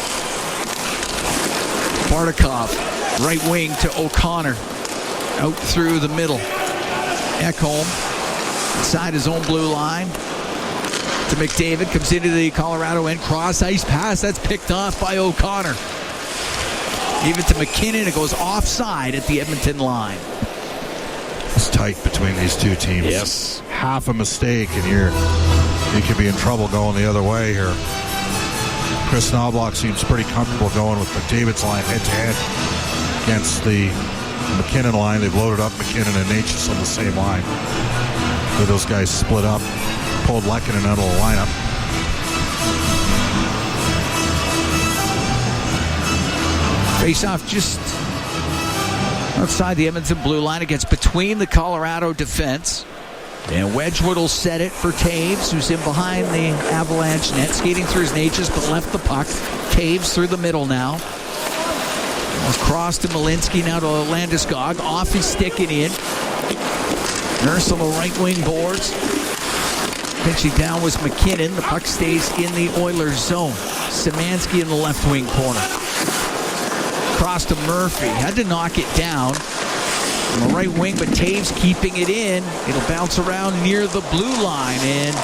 Bardakov, right wing to O'Connor. Out through the middle. Ekholm inside his own blue line. To McDavid, comes into the Colorado end, cross ice pass, that's picked off by O'Connor. Give it to MacKinnon, it goes offside at the Edmonton line. It's tight between these two teams. Yes. Half a mistake and you could be in trouble going the other way here. Chris Knobloch seems pretty comfortable going with McDavid's line head-to-head against the MacKinnon line. They've loaded up MacKinnon and Natchez on the same line. So those guys split up. Pulled MacKinnon out of the lineup. Face-off just outside the Edmonton blue line. It gets between the Colorado defense. And Wedgwood will set it for Taves, who's in behind the Avalanche net. Skating through his Natchez, but left the puck. Taves through the middle now. Across to Malinsky, now to Landeskog. Off his stick and in. Nurse on the right wing boards. Pinching down was MacKinnon. The puck stays in the Oilers zone. Szymanski in the left wing corner. Cross to Murphy. Had to knock it down on the right wing, but Taves keeping it in. It'll bounce around near the blue line and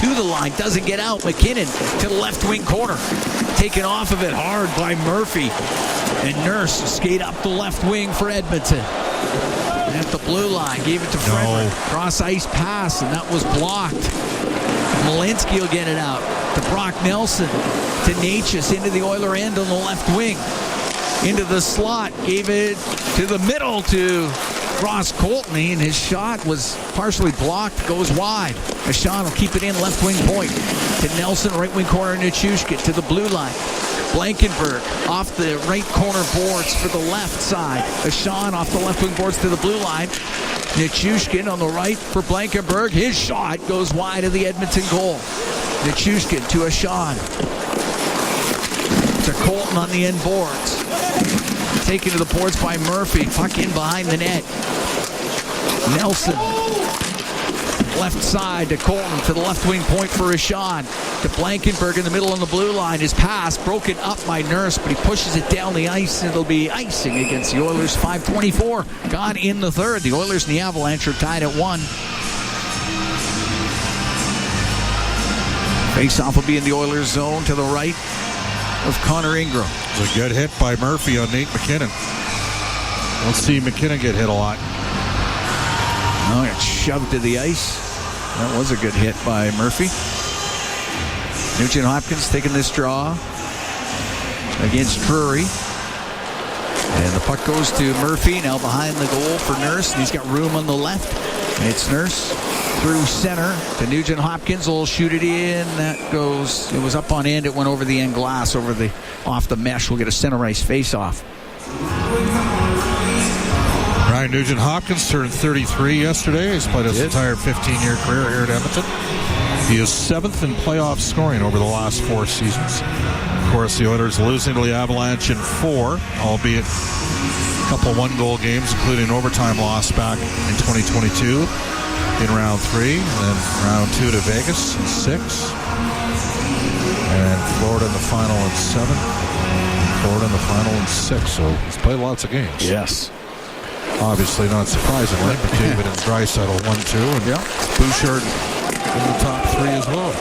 to the line. Doesn't get out. MacKinnon to the left wing corner. Taken off of it hard by Murphy. And Nurse skate up the left wing for Edmonton. At the blue line, gave it to Frederick. Cross ice pass, and that was blocked. Malinsky will get it out to Brock Nelson, to Natchez, into the Oiler end on the left wing. Into the slot, gave it to the middle to Ross Coltney, and his shot was partially blocked, goes wide. Ashan will keep it in, left wing point. To Nelson, right wing corner, Nichushkin to the blue line. Blankenberg off the right corner boards for the left side. Ashan off the left wing boards to the blue line. Nichushkin on the right for Blankenberg. His shot goes wide of the Edmonton goal. Nichushkin to Ashan. To Colton on the end boards. Taken to the boards by Murphy. Puck in behind the net. Nelson. Left side to Colton, to the left wing point for Ashan. To Blankenberg in the middle on the blue line. His pass broken up by Nurse, but he pushes it down the ice. It'll be icing against the Oilers. 5:24 gone in the third. The Oilers and the Avalanche are tied at 1. Face-off will be in the Oilers zone to the right of Connor Ingram. It was a good hit by Murphy on Nate MacKinnon. Let's see MacKinnon get hit a lot. Oh, it's shoved to the ice. That was a good hit by Murphy. Nugent Hopkins taking this draw against Drury. And the puck goes to Murphy, now behind the goal for Nurse. And he's got room on the left. And it's Nurse through center to Nugent Hopkins. Will shoot it in. That goes, it was up on end. It went over the end glass, off the mesh. We'll get a center ice face-off. Ryan Nugent Hopkins turned 33 yesterday. He's played his entire 15-year career here at Edmonton. He is 7th in playoff scoring over the last 4 seasons. Of course, the Oilers losing to the Avalanche in 4, albeit a couple one-goal games, including an overtime loss back in 2022 in round 3, and then round 2 to Vegas in 6, and Florida in the final in 7, Florida in the final in 6. So he's played lots of games. Yes. Obviously, not surprisingly, McDavid and Draisaitl 1-2, and Bouchard in the top 3 as well.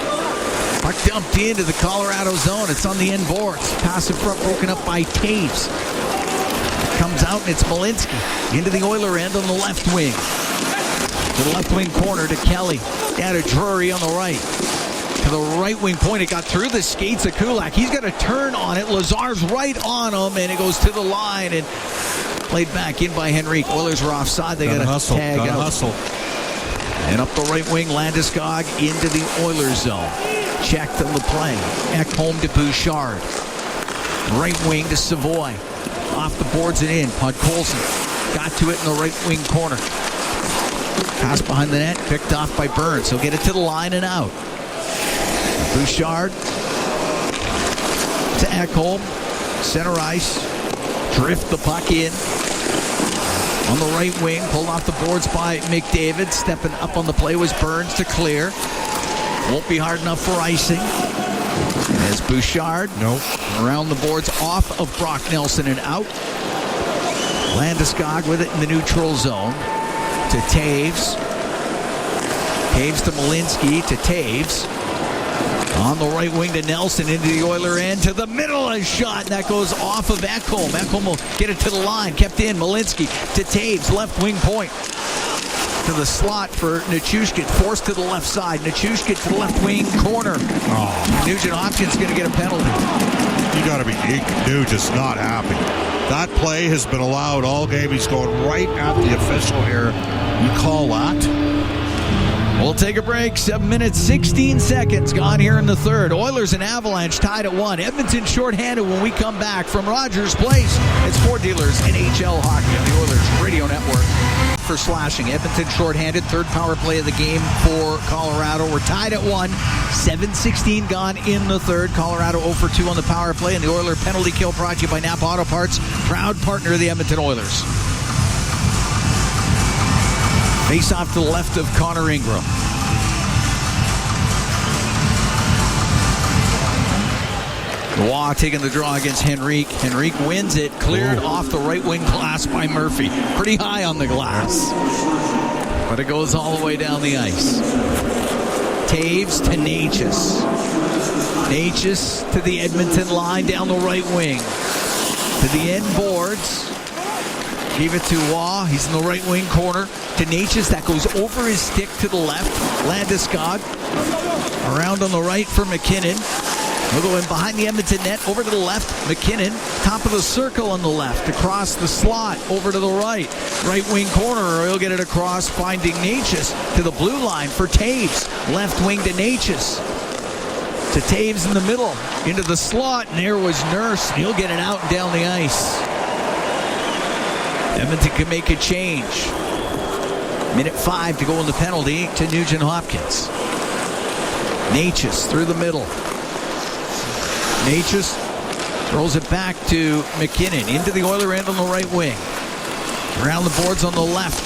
Puck dumped into the Colorado zone. It's on the end boards. Pass in front broken up by Taves. Comes out and it's Malinsky into the Oiler end on the left wing. To the left wing corner to Kelly. Down to Drury on the right. To the right wing point. It got through the skates of Kulak. He's got a turn on it. Lazar's right on him, and it goes to the line and played back in by Henrique. Oilers are offside. They got to tag out. Hustle. And up the right wing, Landeskog into the Oilers zone. Checked on the play. Ekholm to Bouchard. Right wing to Savoy. Off the boards and in. Podkolzin got to it in the right wing corner. Pass behind the net, picked off by Burns. He'll get it to the line and out. Bouchard to Ekholm. Center ice. Drift the puck in. On the right wing, pulled off the boards by McDavid. Stepping up on the play was Burns to clear. Won't be hard enough for icing. As Bouchard around the boards off of Brock Nelson and out. Landeskog with it in the neutral zone to Taves. Taves to Malinsky to Taves. On the right wing to Nelson, into the Oiler end, to the middle, a shot, and that goes off of Ekholm. Ekholm will get it to the line, kept in, Malinsky to Taves, left wing point. To the slot for Nichushkin, forced to the left side. Nichushkin to the left wing corner. Nugent Hopkins going to get a penalty. You got to be Nuge is not happy. That play has been allowed all game. He's going right at the official here. You call that? We'll take a break. 7 minutes, 16 seconds gone here in the third. Oilers and Avalanche tied at 1. Edmonton shorthanded when we come back from Rogers Place. It's Ford Dealers NHL Hockey on the Oilers Radio Network. For slashing. Edmonton shorthanded. Third power play of the game for Colorado. We're tied at 1. 7:16 gone in the third. Colorado 0 for 2 on the power play. And the Oiler penalty kill brought to you by Napa Auto Parts. Proud partner of the Edmonton Oilers. Face off to the left of Connor Ingram. Waugh taking the draw against Henrique. Henrique wins it. Cleared off the right wing glass by Murphy. Pretty high on the glass. But it goes all the way down the ice. Taves to Natchez. Natchez to the Edmonton line down the right wing. To the end boards. Gave it to Waugh. He's in the right wing corner. To Natchez. That goes over his stick to the left. Landeskog. Around on the right for MacKinnon. We'll go in behind the Edmonton net, over to the left, MacKinnon, top of the circle on the left, across the slot, over to the right. Right wing corner, he'll get it across, finding Natchez to the blue line for Taves. Left wing to Natchez. To Taves in the middle, into the slot, and there was Nurse. He'll get it out and down the ice. Edmonton can make a change. Minute 5 to go in the penalty to Nugent Hopkins. Natchez through the middle. Natchez throws it back to MacKinnon. Into the Oiler end on the right wing. Around the boards on the left.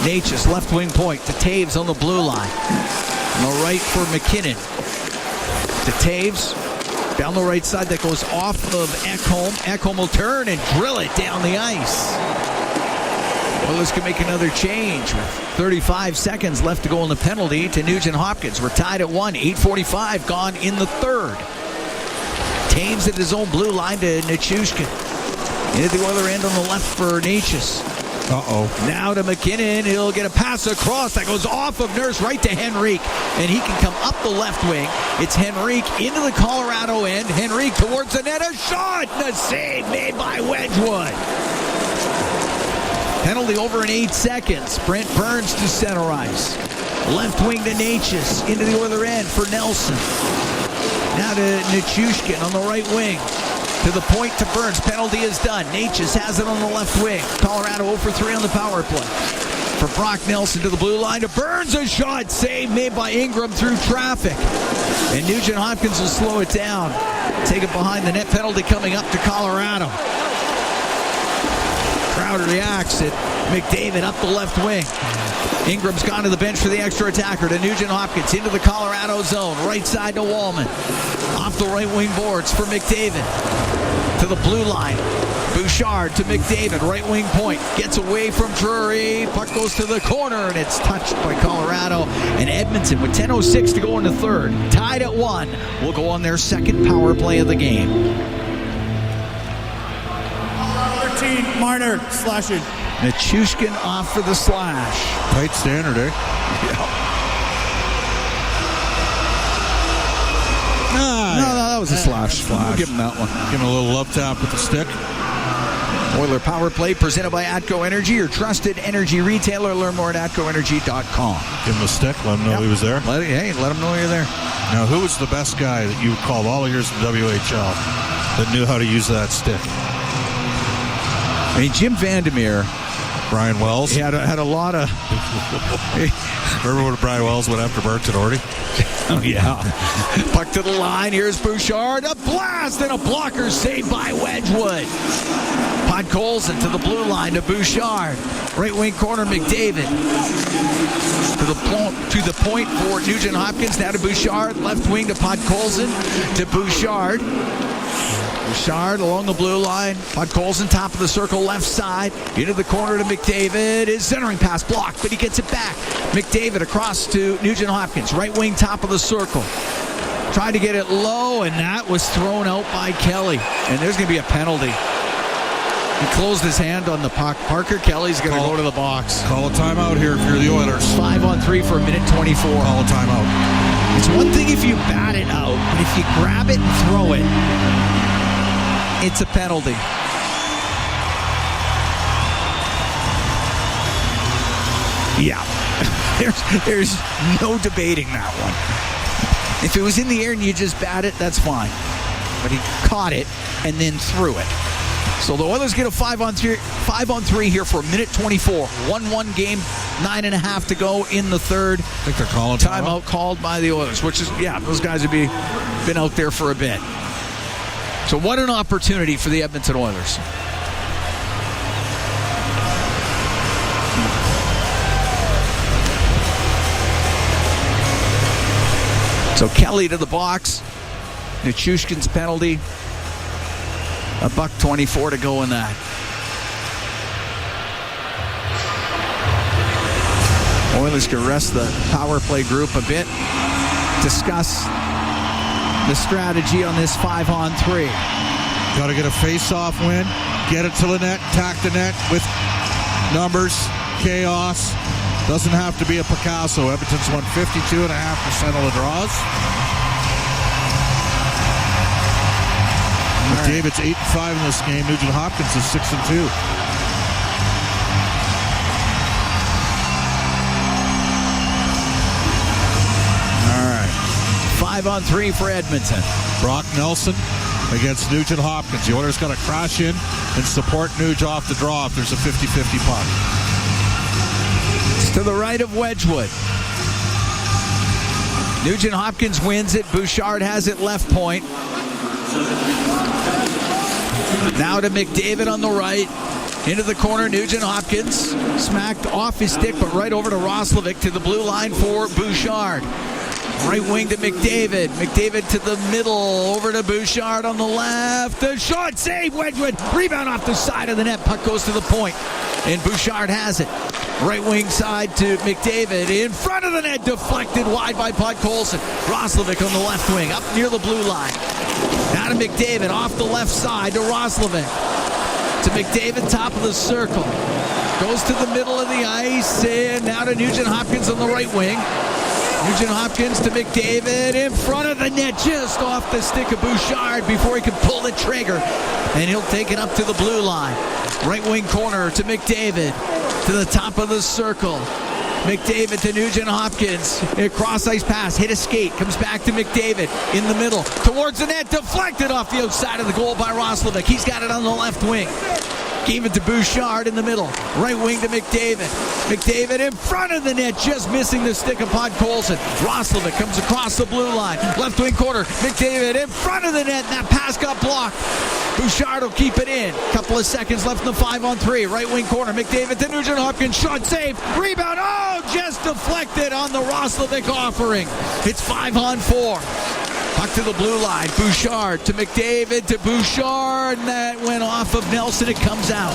Natchez, left wing point to Taves on the blue line. On the right for MacKinnon. To Taves. Down the right side that goes off of Ekholm. Ekholm will turn and drill it down the ice. Oilers can make another change with 35 seconds left to go in the penalty to Nugent Hopkins. We're tied at 1. 8:45 gone in the third. Taves at his own blue line to Nichushkin. Into the Oiler end on the left for Natchez. Now to MacKinnon. He'll get a pass across. That goes off of Nurse right to Henrique. And he can come up the left wing. It's Henrique into the Colorado end. Henrique towards the net. A shot! And a save made by Wedgwood. Penalty over in 8 seconds. Brent Burns to center ice. Left wing to Natchez. Into the Oiler end for Nelson. Now to Nichushkin on the right wing. To the point to Burns. Penalty is done. Natchez has it on the left wing. Colorado 0 for 3 on the power play. For Brock Nelson to the blue line. To Burns. A shot. Save made by Ingram through traffic. And Nugent Hopkins will slow it down. Take it behind the net. Penalty coming up to Colorado. Crowd reacts at McDavid up the left wing. Ingram's gone to the bench for the extra attacker to Nugent Hopkins into the Colorado zone. Right side to Wallman. Off the right wing boards for McDavid. To the blue line. Bouchard to McDavid. Right wing point. Gets away from Drury. Puck goes to the corner and it's touched by Colorado. And Edmonton with 10:06 to go in the third. Tied at 1. Will go on their second power play of the game. Marner slashing. Nichushkin off for the slash. Tight standard, eh? Yeah. No, that was a slash. We'll give him that one. Give him a little love tap with the stick. Oiler Power Play presented by Atco Energy, your trusted energy retailer. Learn more at atcoenergy.com. Give him a stick. Let him know he was there. Let him know you're there. Now, who was the best guy that you called all years in WHL that knew how to use that stick? I mean, Jim Vandermeer. Brian Wells. He had a lot of... Remember when Brian Wells went after Bert Tenordi? Oh, yeah. Puck to the line. Here's Bouchard. A blast and a blocker saved by Wedgwood. Podkolzin to the blue line to Bouchard. Right wing corner, McDavid. To the point for Nugent Hopkins. Now to Bouchard. Left wing to Podkolzin. To Bouchard. Bouchard along the blue line. Podkolzin top of the circle, left side. Into the corner to McDavid. His centering pass blocked, but he gets it back. McDavid across to Nugent Hopkins. Right wing top of the circle. Tried to get it low, and that was thrown out by Kelly. And there's going to be a penalty. He closed his hand on the puck. Parker Kelly's going to go to the box. Call a timeout here if you're the Oilers. 5-on-3 for a minute 24. Call a timeout. It's one thing if you bat it out, but if you grab it and throw it, it's a penalty. Yeah. There's no debating that one. If it was in the air and you just bat it, that's fine. But he caught it and then threw it. So the Oilers get a 5-on-3 here for a minute 24. 1-1 game, 9.5 to go in the third. I think they're calling timeout called by the Oilers, which is, those guys have been out there for a bit. So what an opportunity for the Edmonton Oilers. So Kelly to the box. Nichushkin's penalty. $1:24 to go in that. Oilers can rest the power play group a bit. Discuss the strategy on this 5-on-3. Got to get a face-off win. Get it to the net. Tack the net with numbers. Chaos. Doesn't have to be a Picasso. Edmonton's won 52.5% of the draws. McDavid's 8-5 in this game. Nugent Hopkins is 6-2. All right. 5-on-3 for Edmonton. Brock Nelson against Nugent Hopkins. The Oilers got to crash in and support Nuge off the draw if there's a 50-50 puck. It's to the right of Wedgwood. Nugent Hopkins wins it. Bouchard has it left point. Now to McDavid on the right. Into the corner, Nugent Hopkins. Smacked off his stick, but right over to Roslovic to the blue line for Bouchard. Right wing to McDavid. McDavid to the middle. Over to Bouchard on the left. The shot save. Wedgwood. Rebound off the side of the net. Puck goes to the point. And Bouchard has it. Right wing side to McDavid. In front of the net. Deflected wide by Podkolzin. Roslovic on the left wing. Up near the blue line. Now to McDavid. Off the left side to Roslovic. To McDavid. Top of the circle. Goes to the middle of the ice. And now to Nugent Hopkins on the right wing. Nugent Hopkins to McDavid in front of the net, just off the stick of Bouchard before he can pull the trigger. And he'll take it up to the blue line. Right wing corner to McDavid. To the top of the circle. McDavid to Nugent Hopkins. A cross ice pass, hit a skate, comes back to McDavid in the middle. Towards the net, deflected off the outside of the goal by Roslovic. He's got it on the left wing. Gave it to Bouchard in the middle. Right wing to McDavid. McDavid in front of the net, just missing the stick of Podkolzin. Roslovic comes across the blue line. Left wing corner. McDavid in front of the net, and that pass got blocked. Bouchard will keep it in. Couple of seconds left in the 5-on-3. Right wing corner. McDavid to Nugent Hopkins. Shot save. Rebound. Oh, just deflected on the Roslovic offering. It's 5-on-4. Puck to the blue line. Bouchard to McDavid to Bouchard. And that went off of Nelson. It comes out.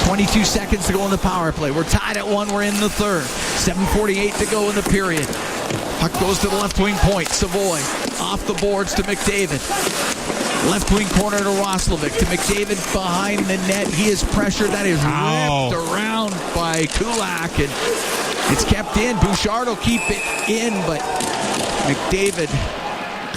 22 seconds to go in the power play. We're tied at 1. We're in the third. 7:48 to go in the period. Puck goes to the left wing point. Savoy off the boards to McDavid. Left wing corner to Roslovic. To McDavid behind the net. He is pressured. That is ripped around by Kulak. And it's kept in. Bouchard will keep it in, but McDavid...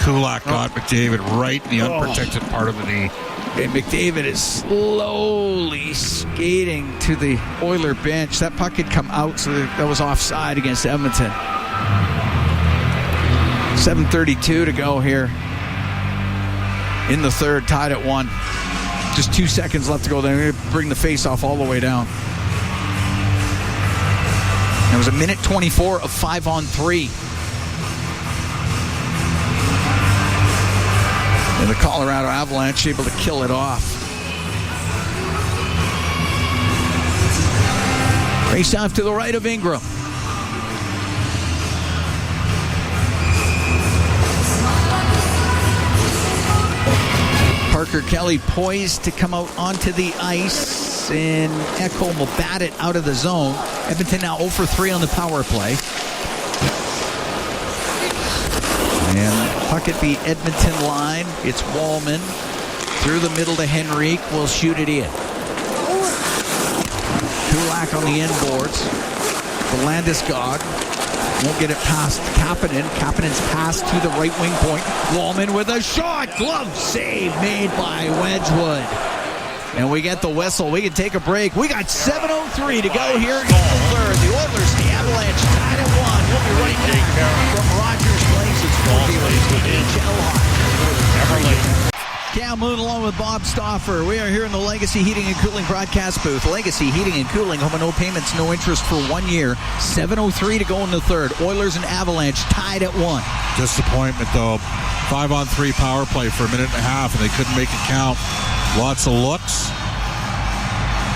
Kulak got McDavid right in the unprotected part of the knee. And McDavid is slowly skating to the Oiler bench. That puck had come out, so that was offside against Edmonton. 7:32 to go here in the third, tied at 1. Just 2 seconds left to go. They're going to bring the face-off all the way down. It was a minute 24 of 5-on-3. And the Colorado Avalanche able to kill it off. Race off to the right of Ingram. Parker Kelly poised to come out onto the ice, and Ekholm will bat it out of the zone. Edmonton now 0 for 3 on the power play. And Puck at the Edmonton line. It's Wallman. Through the middle to Henrique. Will shoot it in. Kulak on the end boards. The Landeskog. Won't get it past Kapanen. Kapanen's pass to the right wing point. Wallman with a shot. Glove save made by Wedgwood. And we get the whistle. We can take a break. We got 7:03 to go here in the third. The Oilers, the Avalanche tied at 1. We'll be right back from Rogers Place. It's 4 dealers. NHL hockey. Cam Moon along with Bob Stauffer. We are here in the Legacy Heating and Cooling broadcast booth. Legacy Heating and Cooling, home and no payments, no interest for 1 year. 7:03 to go in the third. Oilers and Avalanche tied at 1. Disappointment, though. 5-on-3 power play for a minute and a half, and they couldn't make it count. Lots of looks.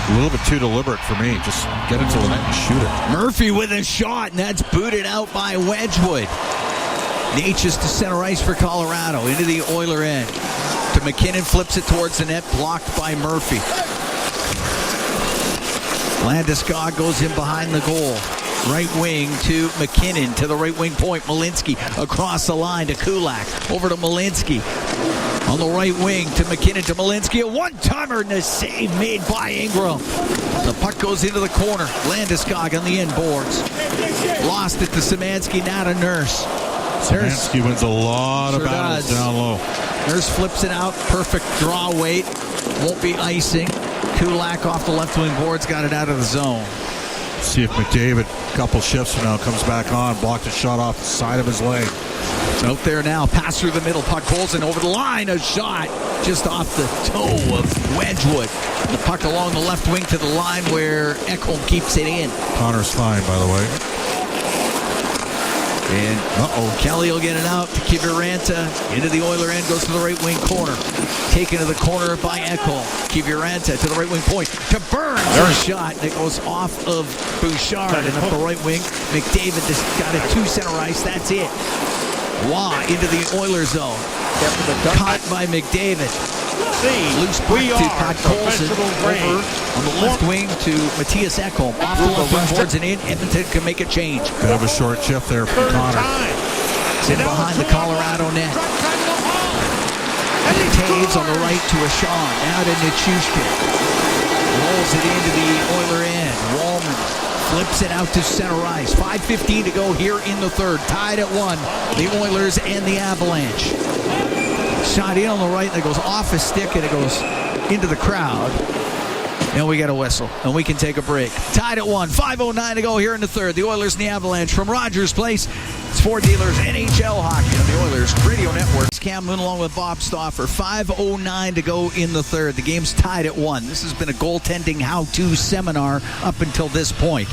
A little bit too deliberate for me. Just get into the net and shoot it. Murphy with a shot, and that's booted out by Wedgwood. Natchez to center ice for Colorado. Into the Oiler end. To MacKinnon, flips it towards the net, blocked by Murphy. Landeskog goes in behind the goal. Right wing to MacKinnon, to the right wing point. Malinsky across the line to Kulak. Over to Malinsky. On the right wing to MacKinnon to Malinsky. A one-timer and a save made by Ingram. The puck goes into the corner. Landeskog on the end boards. Lost it to Szymanski, now to Nurse. Szymanski wins a lot of battles down low. Nurse flips it out. Perfect draw weight. Won't be icing. Kulak off the left wing boards. Got it out of the zone. See if McDavid, a couple shifts from now, comes back on. Blocked a shot off the side of his leg. Out there now. Pass through the middle. Puck Colson over the line. A shot just off the toe of Wedgwood. The puck along the left wing to the line where Ekholm keeps it in. Connor's fine, by the way. And Kelly will get it out to Kiviranta. Into the Oiler end, goes to the right wing corner. Taken to the corner by Ekholm. Kiviranta to the right wing point. To Burns. There's a shot that goes off of Bouchard. And up the right wing, McDavid just got it to center ice. That's it. Waugh into the Oiler zone. Caught by McDavid. Loose puck to Pat Colson. Over on the left wing to Matthias Ekholm. Off the left wing boards and in. Edmonton can make a change. Bit of a short shift there from Connor. It's in behind the Colorado net. Taves on the right to Ashawn. Now to Nichushkin. Rolls it into the Oiler end. Wallman flips it out to center ice. 5:15 to go here in the third. Tied at 1. The Oilers and the Avalanche. Shot in on the right that goes off his stick and it goes into the crowd. And we get a whistle. And we can take a break. Tied at 1. 5:09 to go here in the third. The Oilers and the Avalanche from Rogers Place. It's 4 dealers NHL hockey on the Oilers Radio Network. Cam Moon along with Bob Stauffer. 5:09 to go in the third. The game's tied at 1. This has been a goaltending how-to seminar up until this point.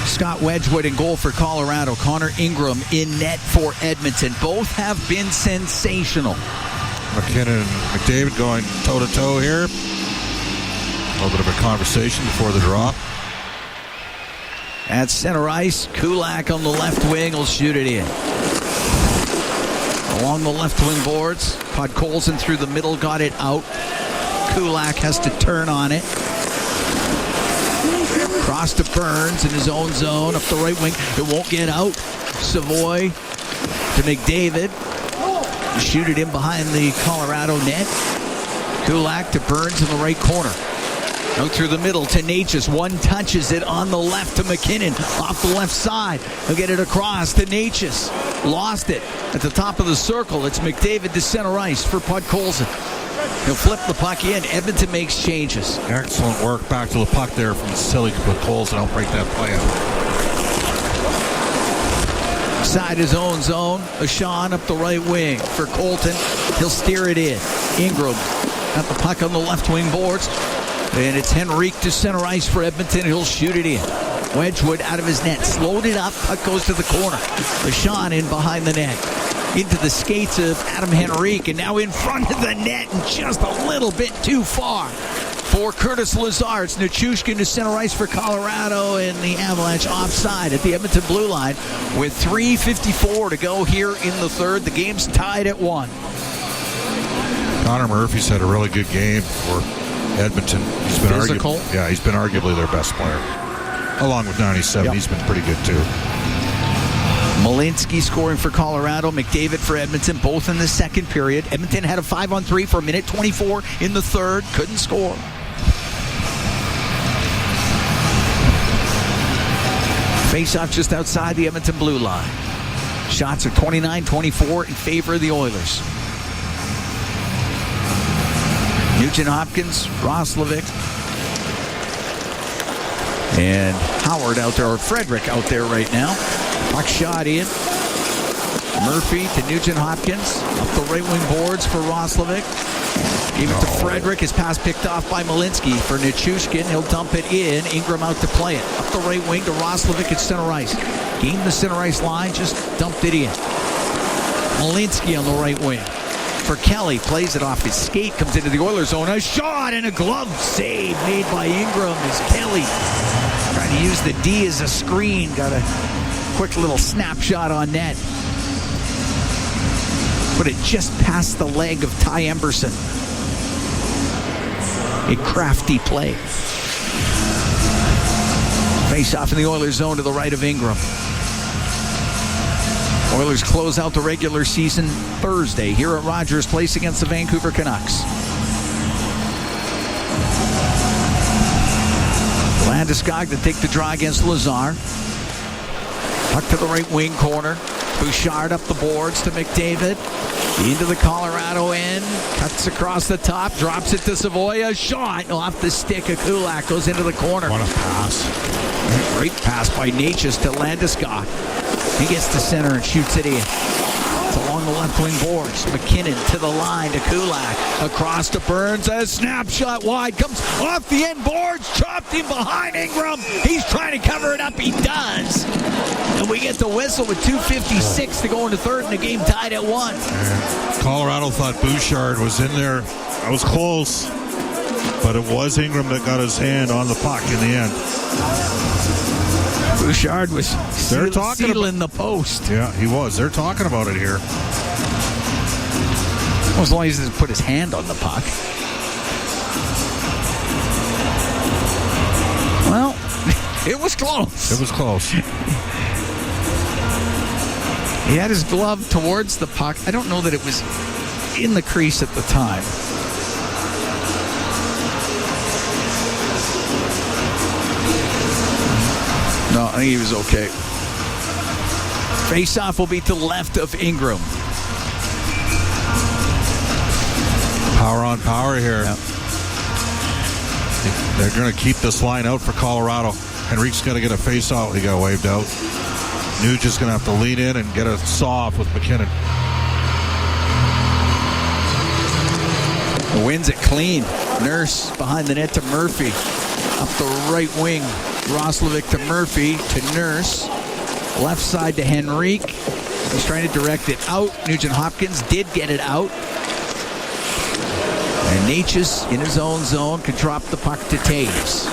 Scott Wedgwood in goal for Colorado. Connor Ingram in net for Edmonton. Both have been sensational. MacKinnon and McDavid going toe-to-toe here. A little bit of a conversation before the draw. At center ice, Kulak on the left wing will shoot it in. Along the left wing boards, Podkolzin through the middle, got it out. Kulak has to turn on it. Cross to Burns in his own zone, up the right wing. It won't get out. Savoy to McDavid. Shoot it in behind the Colorado net. Kulak to Burns in the right corner. Out through the middle to Natchez. One touches it on the left to MacKinnon. Off the left side. He'll get it across to Natchez. Lost it at the top of the circle. It's McDavid to center ice for Podkolzin. He'll flip the puck in. Edmonton makes changes. Excellent work back to the puck there from Silly Podkolzin. I'll break that play out. Side his own zone. Ashawn up the right wing for Colton. He'll steer it in. Ingram got the puck on the left wing boards. And it's Henrique to center ice for Edmonton. He'll shoot it in. Wedgwood out of his net. Slowed it up. Puck goes to the corner. Ashawn in behind the net. Into the skates of Adam Henrique. And now in front of the net and just a little bit too far for Curtis Lazar. It's Nichushkin to center ice for Colorado. And the Avalanche offside at the Edmonton blue line with 3:54 to go here in the third. The game's tied at 1. Connor Murphy's had a really good game for Edmonton. He's been physical. He's been arguably their best player. Along with 97, He's been pretty good too. Malinsky scoring for Colorado, McDavid for Edmonton, both in the second period. Edmonton had a 5-on-3 for a minute 24 in the third. Couldn't score. Face-off just outside the Edmonton blue line. Shots are 29-24 in favor of the Oilers. Nugent-Hopkins, Roslovic, and Howard out there, or Frederick out there right now. Puck shot in. Murphy to Nugent-Hopkins. Up the right wing boards for Roslovic. Give it to Frederick. His pass picked off by Malinsky for Nichushkin. He'll dump it in. Ingram out to play it. Up the right wing to Roslovic at center ice. Gained the center ice line. Just dumped it in. Malinsky on the right wing. For Kelly. Plays it off his skate. Comes into the Oilers zone. A shot and a glove save made by Ingram as Kelly trying to use the D as a screen. Got a quick little snapshot on net. Put it just past the leg of Ty Emberson. A crafty play. Face off in the Oilers zone to the right of Ingram. Oilers close out the regular season Thursday here at Rogers Place against the Vancouver Canucks. Landeskog to take the draw against Lazar. Puck to the right wing corner. Bouchard up the boards to McDavid. Into the Colorado end. Cuts across the top. Drops it to Savoia. Shot off the stick of Kulak. Goes into the corner. What a pass. Great pass by Natchez to Landeskog. He gets to center and shoots it in. It's along the left wing boards. MacKinnon to the line to Kulak. Across to Burns. A snapshot wide. Comes off the end boards. Chopped him behind Ingram. He's trying to cover it up. He does. And we get the whistle with 2:56 to go into third and the game tied at 1. Colorado thought Bouchard was in there. That was close. But it was Ingram that got his hand on the puck in the end. Bouchard was sealing the post. Yeah, he was. They're talking about it here. Well, as long as he doesn't put his hand on the puck. Well, it was close. It was close. He had his glove towards the puck. I don't know that it was in the crease at the time. No, I think he was okay. Face-off will be to the left of Ingram. Power on power here. Yep. They're going to keep this line out for Colorado. Henrique's got to get a face-off. He got waved out. Nugent's going to have to lean in and get a saw-off with MacKinnon. Wins it clean. Nurse behind the net to Murphy. Up the right wing. Roslovic to Murphy to Nurse. Left side to Henrique. He's trying to direct it out. Nugent-Hopkins did get it out. And Natchez in his own zone can drop the puck to Taves.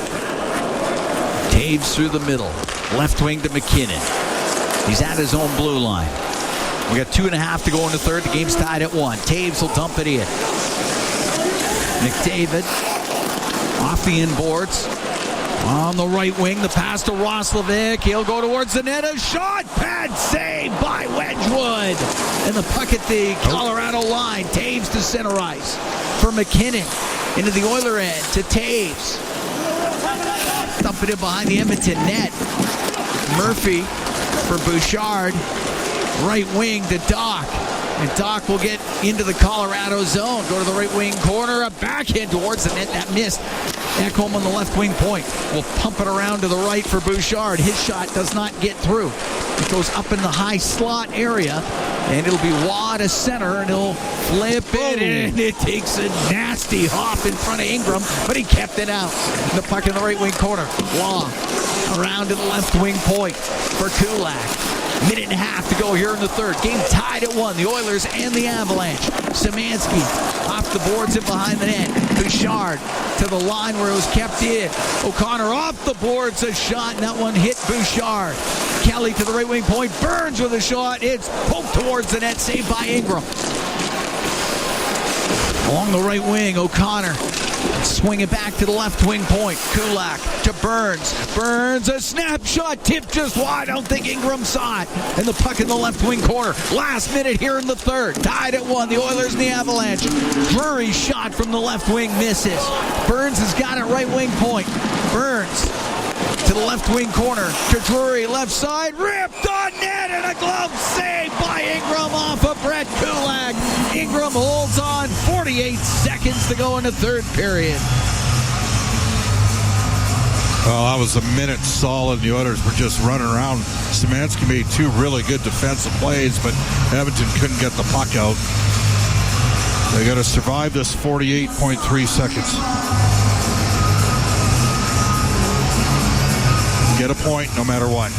Taves through the middle. Left wing to MacKinnon. He's at his own blue line. We got 2.5 to go in the third. The game's tied at 1. Taves will dump it in. McDavid off the inboards. On the right wing, the pass to Roslovic. He'll go towards the net. A shot. Pad save by Wedgwood. And the puck at the Colorado line. Taves to center ice for MacKinnon. Into the Oiler end to Taves. Dump it in behind the Edmonton net. Murphy for Bouchard. Right wing to Doc. And Doc will get into the Colorado zone. Go to the right wing corner. A backhand towards the net. That missed. Ekholm on the left wing point. Will pump it around to the right for Bouchard. His shot does not get through. It goes up in the high slot area. And it'll be Waugh to center. And he'll flip it in. It takes a nasty hop in front of Ingram. But he kept it out. The puck in the right wing corner. Waugh around to the left wing point for Kulak. 1.5 to go here in the third. Game tied at 1. The Oilers and the Avalanche. Szymanski off the boards and behind the net. Bouchard to the line where it was kept in. O'Connor off the boards, a shot, and that one hit Bouchard. Kelly to the right wing point. Burns with a shot. It's poked towards the net, saved by Ingram. Along the right wing, O'Connor Swing it back to the left wing point. Kulak to Burns. Burns, a snapshot. Tip just wide. I don't think Ingram saw it. And the puck in the left wing corner. Last minute here in the third. Tied at 1. The Oilers and the Avalanche. Drury's shot from the left wing misses. Burns has got it right wing point. Burns to the left wing corner. To Drury, left side. Ripped on net and a glove save by Ingram off of Brett Kulak. Ingram holds on. 48 seconds to go in the third period. Well, that was a minute solid. The Oilers were just running around. Szymanski made 2 really good defensive plays, but Edmonton couldn't get the puck out. They got to survive this 48.3 seconds. Get a point no matter what.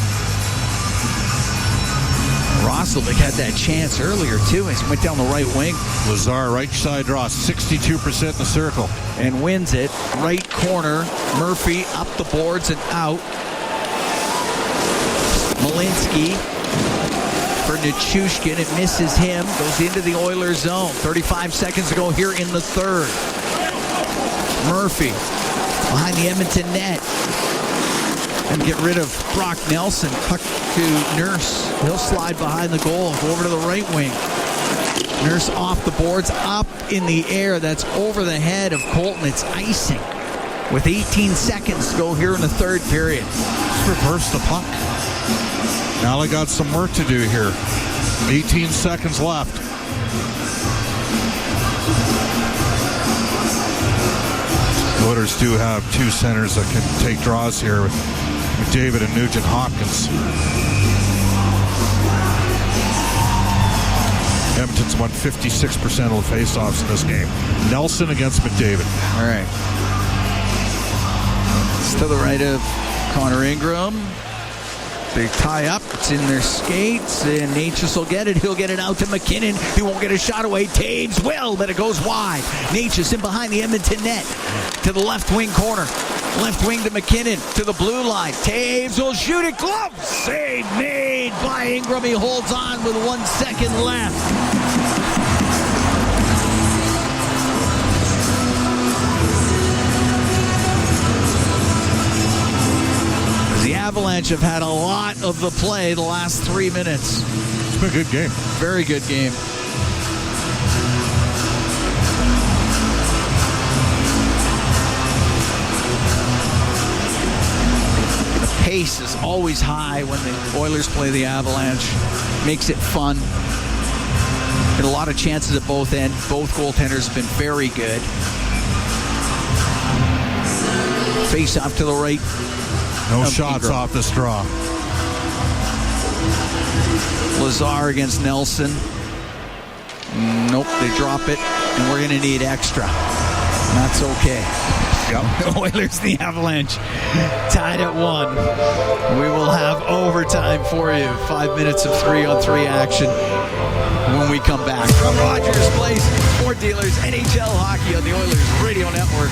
Roslovic had that chance earlier, too. He went down the right wing. Lazar, right side draw, 62% in the circle. And wins it. Right corner. Murphy up the boards and out. Malinsky for Nichushkin. It misses him. Goes into the Oilers zone. 35 seconds to go here in the third. Murphy behind the Edmonton net. And get rid of Brock Nelson. Puck to Nurse. He'll slide behind the goal. Go over to the right wing. Nurse off the boards. Up in the air. That's over the head of Colton. It's icing. With 18 seconds to go here in the third period. Just reverse the puck. Now they got some work to do here. 18 seconds left. The Oilers do have 2 centers that can take draws here with McDavid and Nugent Hopkins. Edmonton's won 56% of the faceoffs in this game. Nelson against McDavid. All right. It's to the right of Connor Ingram. They tie up. It's in their skates, and Natchez will get it. He'll get it out to MacKinnon. He won't get a shot away. Taves will, but it goes wide. Natchez in behind the Edmonton net to the left wing corner. Left wing to MacKinnon to the blue line. Taves will shoot it. Glove save made by Ingram. He holds on with 1 second left. The Avalanche have had a lot of the play the last 3 minutes. It's been a good game. Very good game. The pace is always high when the Oilers play the Avalanche. Makes it fun. And a lot of chances at both ends. Both goaltenders have been very good. Face off to the right. No shots Ingram. Off this draw. Lazar against Nelson. Nope, they drop it, and we're going to need extra. That's okay. Yep. The Oilers, the Avalanche, tied at 1. We will have overtime for you. 5 minutes of 3-on-3 action when we come back. From Rogers Place, Sport Dealers, NHL Hockey on the Oilers Radio Network.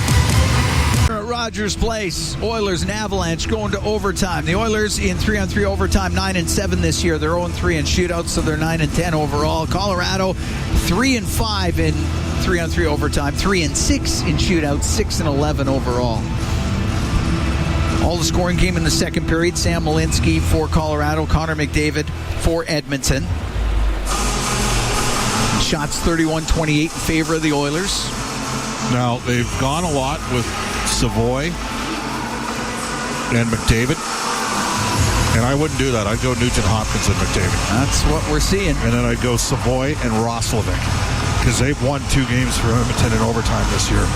At Rogers Place, Oilers and Avalanche going to overtime. The Oilers in 3-on-3 overtime, 9-7 this year. They're 0-3 in shootouts, so they're 9-10 overall. Colorado, 3-5 in 3-on-3 overtime, 3-6 in shootouts, 6-11 overall. All the scoring came in the second period. Sam Malinsky for Colorado, Connor McDavid for Edmonton. Shots 31-28 in favor of the Oilers. Now, they've gone a lot with Savoy and McDavid, and I wouldn't do that. I'd go Nugent Hopkins and McDavid. That's what we're seeing. And then I'd go Savoy and Roslovic, because they've won 2 games for Edmonton in overtime this year.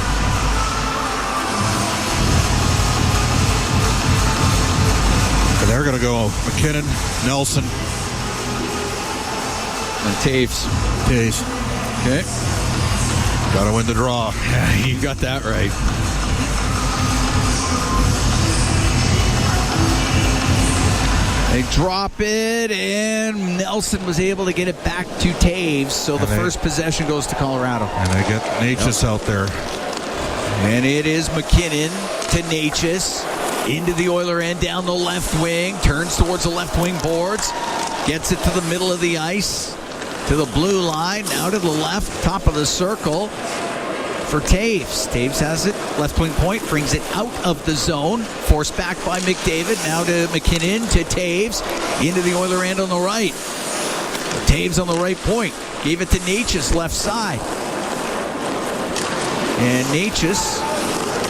And they're going to go MacKinnon, Nelson, and Taves. Okay. Got to win the draw. Yeah, you got that right. They drop it, and Nelson was able to get it back to Taves, so the first possession goes to Colorado. And they get Natchez out there. And it is MacKinnon to Natchez. Into the Oiler end, down the left wing. Turns towards the left wing boards. Gets it to the middle of the ice. To the blue line. Now to the left, top of the circle. for Taves. Taves has it. Left wing point. Brings it out of the zone. Forced back by McDavid. Now to MacKinnon. To Taves. Into the Oiler end on the right. Taves on the right point. Gave it to Natchez, left side. And Natchez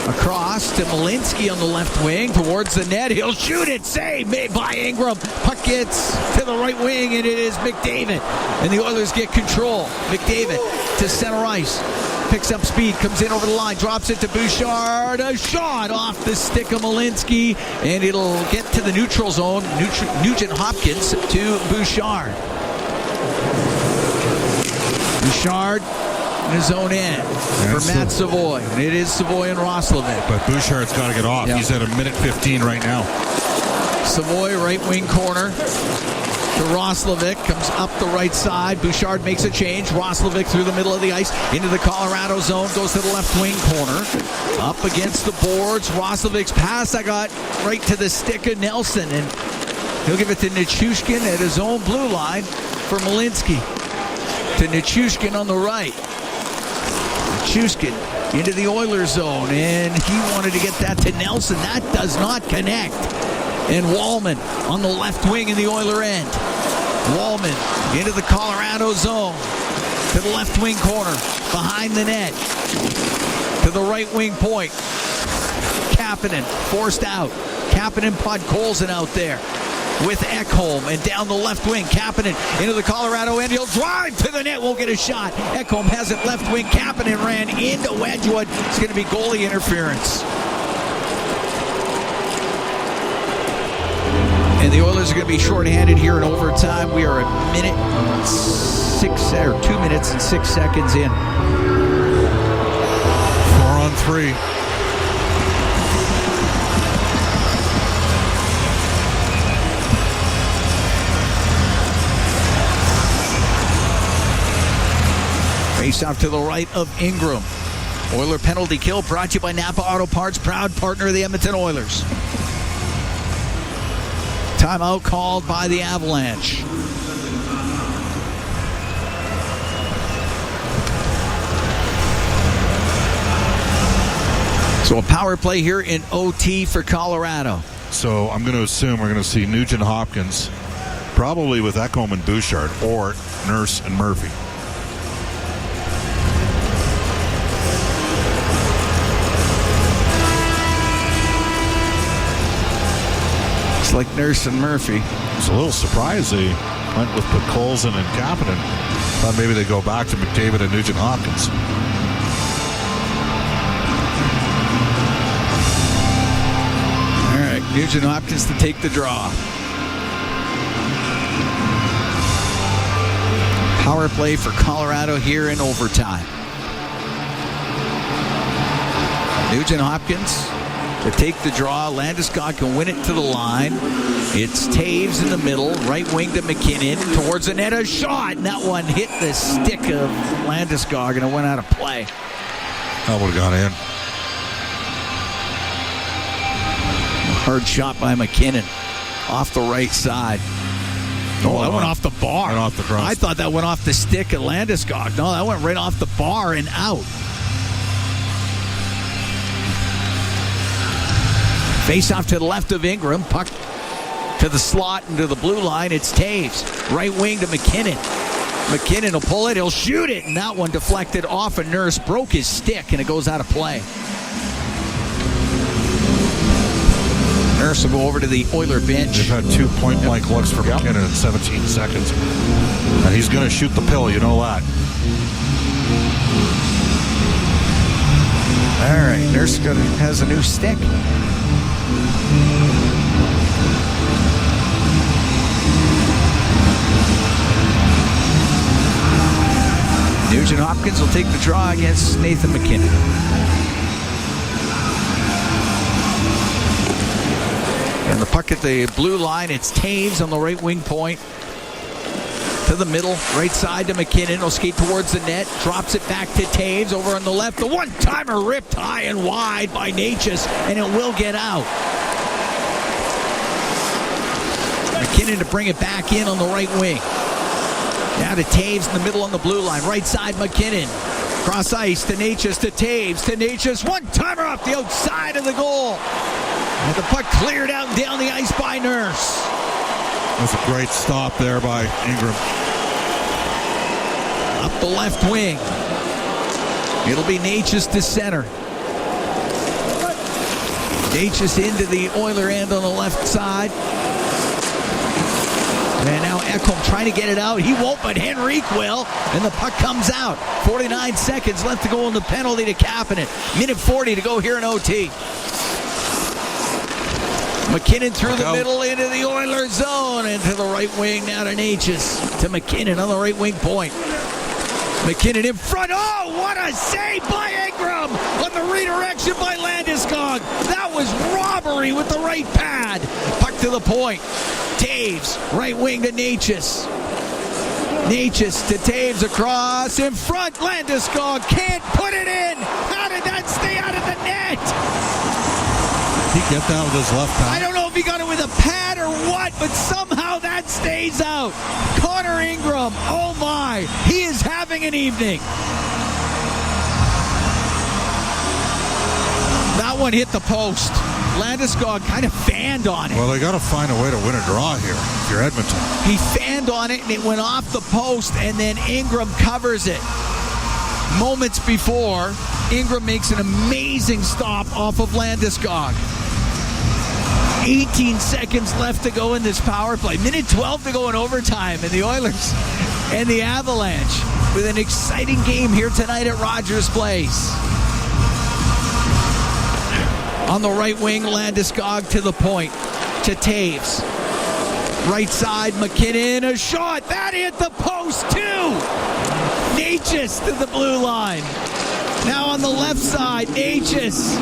across to Malinsky on the left wing towards the net. He'll shoot it. Save made by Ingram. Puck gets to the right wing, and it is McDavid. And the Oilers get control. McDavid to center ice. Picks up speed, comes in over the line, drops it to Bouchard. A shot off the stick of Malinsky, and it'll get to the neutral zone. Nugent Hopkins to Bouchard. Bouchard in his own end for Matt Savoy. And it is Savoy and Roslovic. But Bouchard's got to get off. Yep. He's at a minute 15 right now. Savoy, right wing corner to Roslovic. Comes up the right side. Bouchard makes a change. Roslovic through the middle of the ice into the Colorado zone. Goes to the left wing corner. Up against the boards. Roslovic's pass I got right to the stick of Nelson. And he'll give it to Nichushkin at his own blue line for Malinsky. To Nichushkin on the right. Nichushkin into the Oilers zone, and he wanted to get that to Nelson. That does not connect. And Wallman on the left wing in the Oiler end. Wallman into the Colorado zone. To the left wing corner. Behind the net. To the right wing point. Kapanen forced out. Kapanen Podkolzin out there. With Ekholm, and down the left wing, Kapanen into the Colorado end. He'll drive to the net, won't get a shot. Ekholm has it left wing. Kapanen ran into Wedgwood. It's going to be goalie interference. And the Oilers are going to be shorthanded here in overtime. We are 2 minutes and 6 seconds in. 4-on-3. Face off to the right of Ingram. Oiler penalty kill brought to you by Napa Auto Parts, proud partner of the Edmonton Oilers. Timeout called by the Avalanche. So a power play here in OT for Colorado. So I'm going to assume we're going to see Nugent Hopkins, probably with Ekholm and Bouchard, or Nurse and Murphy. Like Nurse and Murphy. It's a little surprised they went with Podkolzin and Kapanen. Thought maybe they go back to McDavid and Nugent Hopkins. All right, Nugent Hopkins to take the draw. Power play for Colorado here in overtime. Nugent Hopkins to take the draw. Landeskog can win it to the line. It's Taves in the middle. Right wing to MacKinnon. Towards the net. A shot. And that one hit the stick of Landeskog and it went out of play. That would have gone in. Hard shot by MacKinnon. Off the right side. Oh, that went off the bar. Went off the cross. I thought that went off the stick of Landeskog. No, that went right off the bar and out. Face off to the left of Ingram. Puck to the slot and to the blue line. It's Taves. Right wing to MacKinnon. MacKinnon will pull it. He'll shoot it. And that one deflected off a Nurse. Broke his stick and it goes out of play. Nurse will go over to the Oiler bench. They've had 2 point-blank looks for MacKinnon in 17 seconds. And he's going to shoot the pill. You know that. All right. Nurse has a new stick. Nugent Hopkins will take the draw against Nathan MacKinnon. And the puck at the blue line, it's Taves on the right wing point. To the middle, right side to MacKinnon. He'll skate towards the net, drops it back to Taves over on the left. The one-timer ripped high and wide by Natchez, and it will get out. MacKinnon to bring it back in on the right wing. Now to Taves in the middle on the blue line. Right side, MacKinnon. Cross ice to Natchez, to Taves, to Natchez. One-timer off the outside of the goal. And the puck cleared out and down the ice by Nurse. That's a great stop there by Ingram. Up the left wing. It'll be Natchez to center. Natchez into the Oiler end on the left side. And now Ekholm trying to get it out. He won't, but Henrique will. And the puck comes out. 49 seconds left to go in the penalty to Kapanen. Minute 40 to go here in OT. MacKinnon through the middle into the Oilers zone. And to the right wing now to Natchez. To MacKinnon on the right wing point. MacKinnon in front. Oh, what a save by Ingram on the redirection by Landeskog. That was robbery with the right pad. Puck to the point. Taves, right wing to Natchez. Natchez to Taves across in front. Landeskog can't put it in. How did that stay out of the net? Did he get that with his left hand? I don't know if he got it with a pad or what, but somehow that stays out. Connor Ingram, oh my, he is having an evening. That one hit the post. Landeskog kind of fanned on it. Well, they got to find a way to win a draw here if you're Edmonton. He fanned on it, and it went off the post, and then Ingram covers it. Moments before, Ingram makes an amazing stop off of Landeskog. 18 seconds left to go in this power play. Minute 12 to go in overtime, and the Oilers and the Avalanche with an exciting game here tonight at Rogers Place. On the right wing, Landeskog to the point, to Taves. Right side, MacKinnon, a shot. That hit the post, too. Natchez to the blue line. Now on the left side, Natchez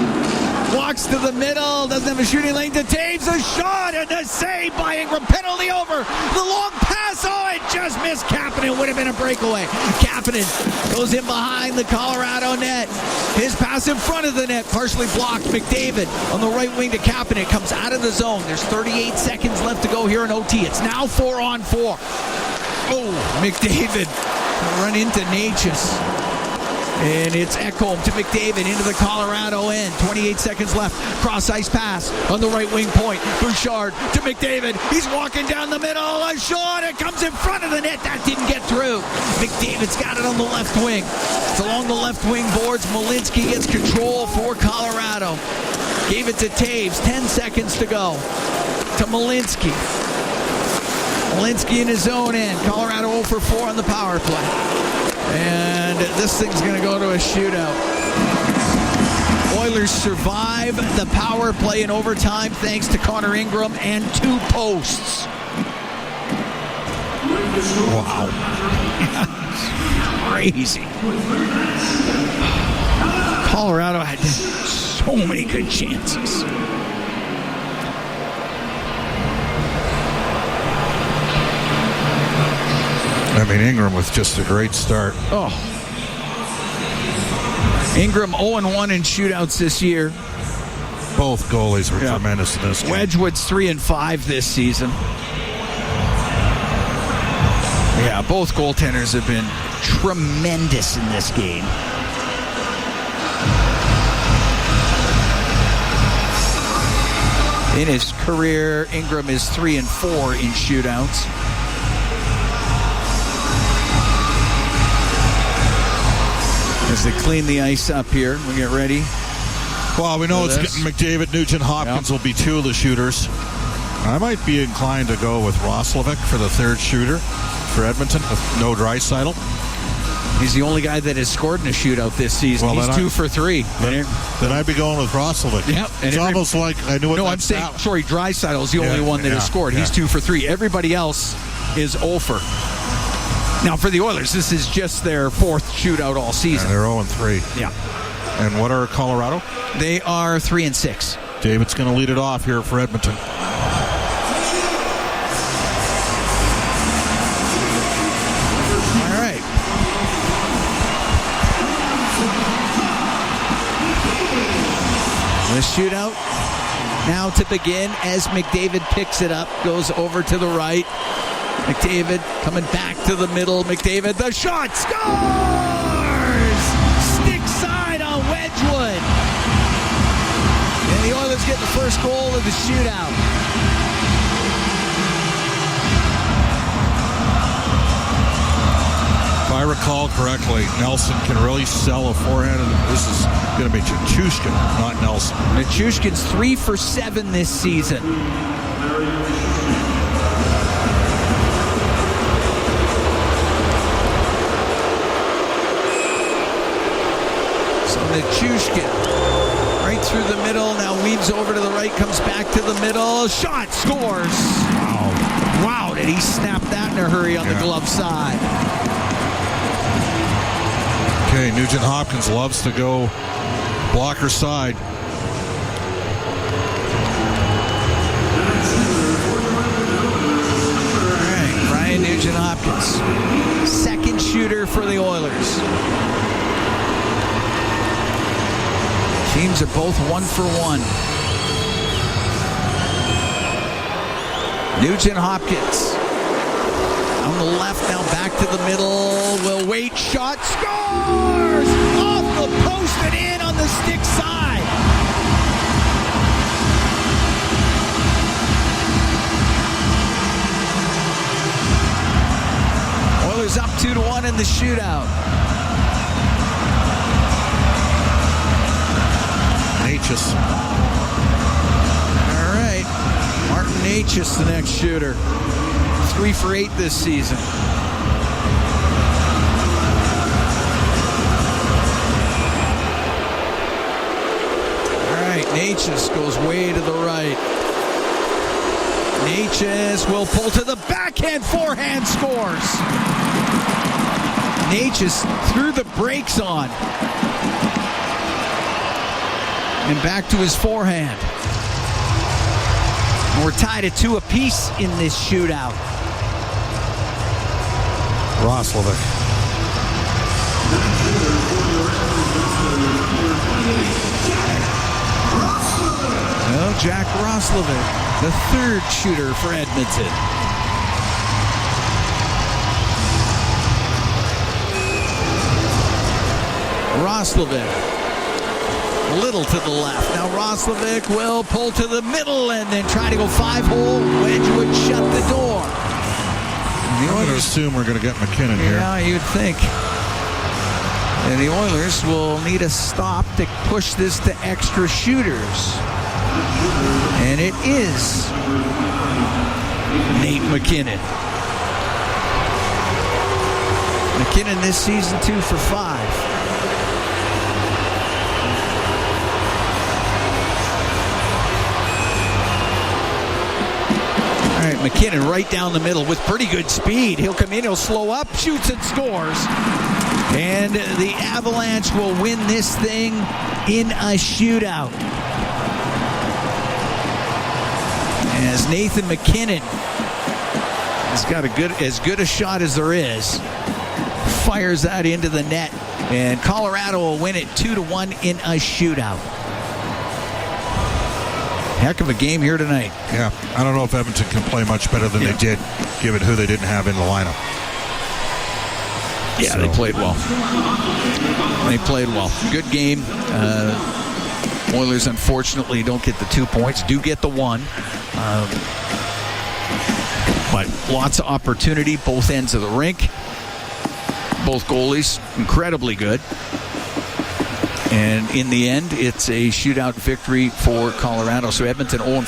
walks to the middle, doesn't have a shooting lane to Taves. A shot and a save by Ingram. Penalty over. The long pass. Oh, it just missed Kapanen. Would have been a breakaway. Kapanen goes in behind the Colorado net. His pass in front of the net, partially blocked. McDavid on the right wing to Kapanen. Comes out of the zone. There's 38 seconds left to go here in OT. It's now 4-on-4. Oh, McDavid run into Natchez. And it's Ekholm to McDavid into the Colorado end. 28 seconds left. Cross ice pass on the right wing point. Bouchard to McDavid. He's walking down the middle. A shot. It comes in front of the net. That didn't get through. McDavid's got it on the left wing. It's along the left wing boards. Malinsky gets control for Colorado. Gave it to Taves. 10 seconds to go. To Malinsky. Malinsky in his own end. Colorado 0 for 4 on the power play. And this thing's going to go to a shootout. Oilers survive the power play in overtime thanks to Connor Ingram and 2 posts. Wow. Crazy. Colorado had so many good chances. I mean, Ingram with just a great start. Oh. Ingram 0-1 in shootouts this year. Both goalies were tremendous in this game. Wedgwood's 3-5 this season. Yeah, both goaltenders have been tremendous in this game. In his career, Ingram is 3-4 in shootouts. As they clean the ice up here, we get ready. Well, we know it's McDavid, Nugent Hopkins will be 2 of the shooters. I might be inclined to go with Roslovic for the 3rd shooter for Edmonton with no Draisaitl. He's the only guy that has scored in a shootout this season. Well, he's 2 for 3. Then I'd be going with Roslovic. Yep. It's almost like I knew what. No, I'm saying, sorry, Draisaitl is the only one that has scored. He's 2 for 3. Everybody else is 0 for. Now, for the Oilers, this is just their 4th shootout all season. And they're 0-3. Yeah. And what are Colorado? They are 3-6. David's going to lead it off here for Edmonton. All right. The shootout now to begin as McDavid picks it up, goes over to the right. McDavid coming back to the middle. McDavid, the shot, scores! get the first goal of the shootout. If I recall correctly, Nelson can really sell a forehand. This is going to be Nichushkin, not Nelson. Nichushkin's 3 for 7 this season. So Nichushkin right through the middle. Now weaves over to the right, comes back to the middle. Shot, scores. Wow, did he snap that in a hurry on the glove side. Okay, Nugent Hopkins loves to go blocker side. All right, Brian Nugent Hopkins, second shooter for the Oilers. Teams are both 1 for 1. Nugent Hopkins on the left, now back to the middle. Will wait, shot, scores! Off the post and in on the stick side. Oilers up 2-1 in the shootout. Natchez. All right, Martin Natchez, the next shooter. 3 for 8 this season. All right, Natchez goes way to the right. Natchez will pull to the backhand, forehand, scores. Natchez threw the brakes on. And back to his forehand. And we're tied at 2 apiece in this shootout. Roslovic. Well, Jack Roslovic, the third shooter for Edmonton. Roslovic, little to the left. Now Roslovic will pull to the middle and then try to go 5-hole. Wedgwood shut the door. I'm going to assume we're going to get MacKinnon here. Yeah, you'd think. And the Oilers will need a stop to push this to extra shooters. And it is Nate MacKinnon. MacKinnon this season 2 for 5. All right, MacKinnon right down the middle with pretty good speed. He'll come in, he'll slow up, shoots and scores. And the Avalanche will win this thing in a shootout. As Nathan MacKinnon has got as good a shot as there is, fires that into the net. And Colorado will win it 2-1 in a shootout. Heck of a game here tonight. Yeah, I don't know if Edmonton can play much better than they did, given who they didn't have in the lineup. Yeah, they played well. They played well. Good game. Oilers, unfortunately, don't get the 2 points. Do get the 1. But lots of opportunity, both ends of the rink. Both goalies, incredibly good. And in the end, it's a shootout victory for Colorado. So Edmonton 0-4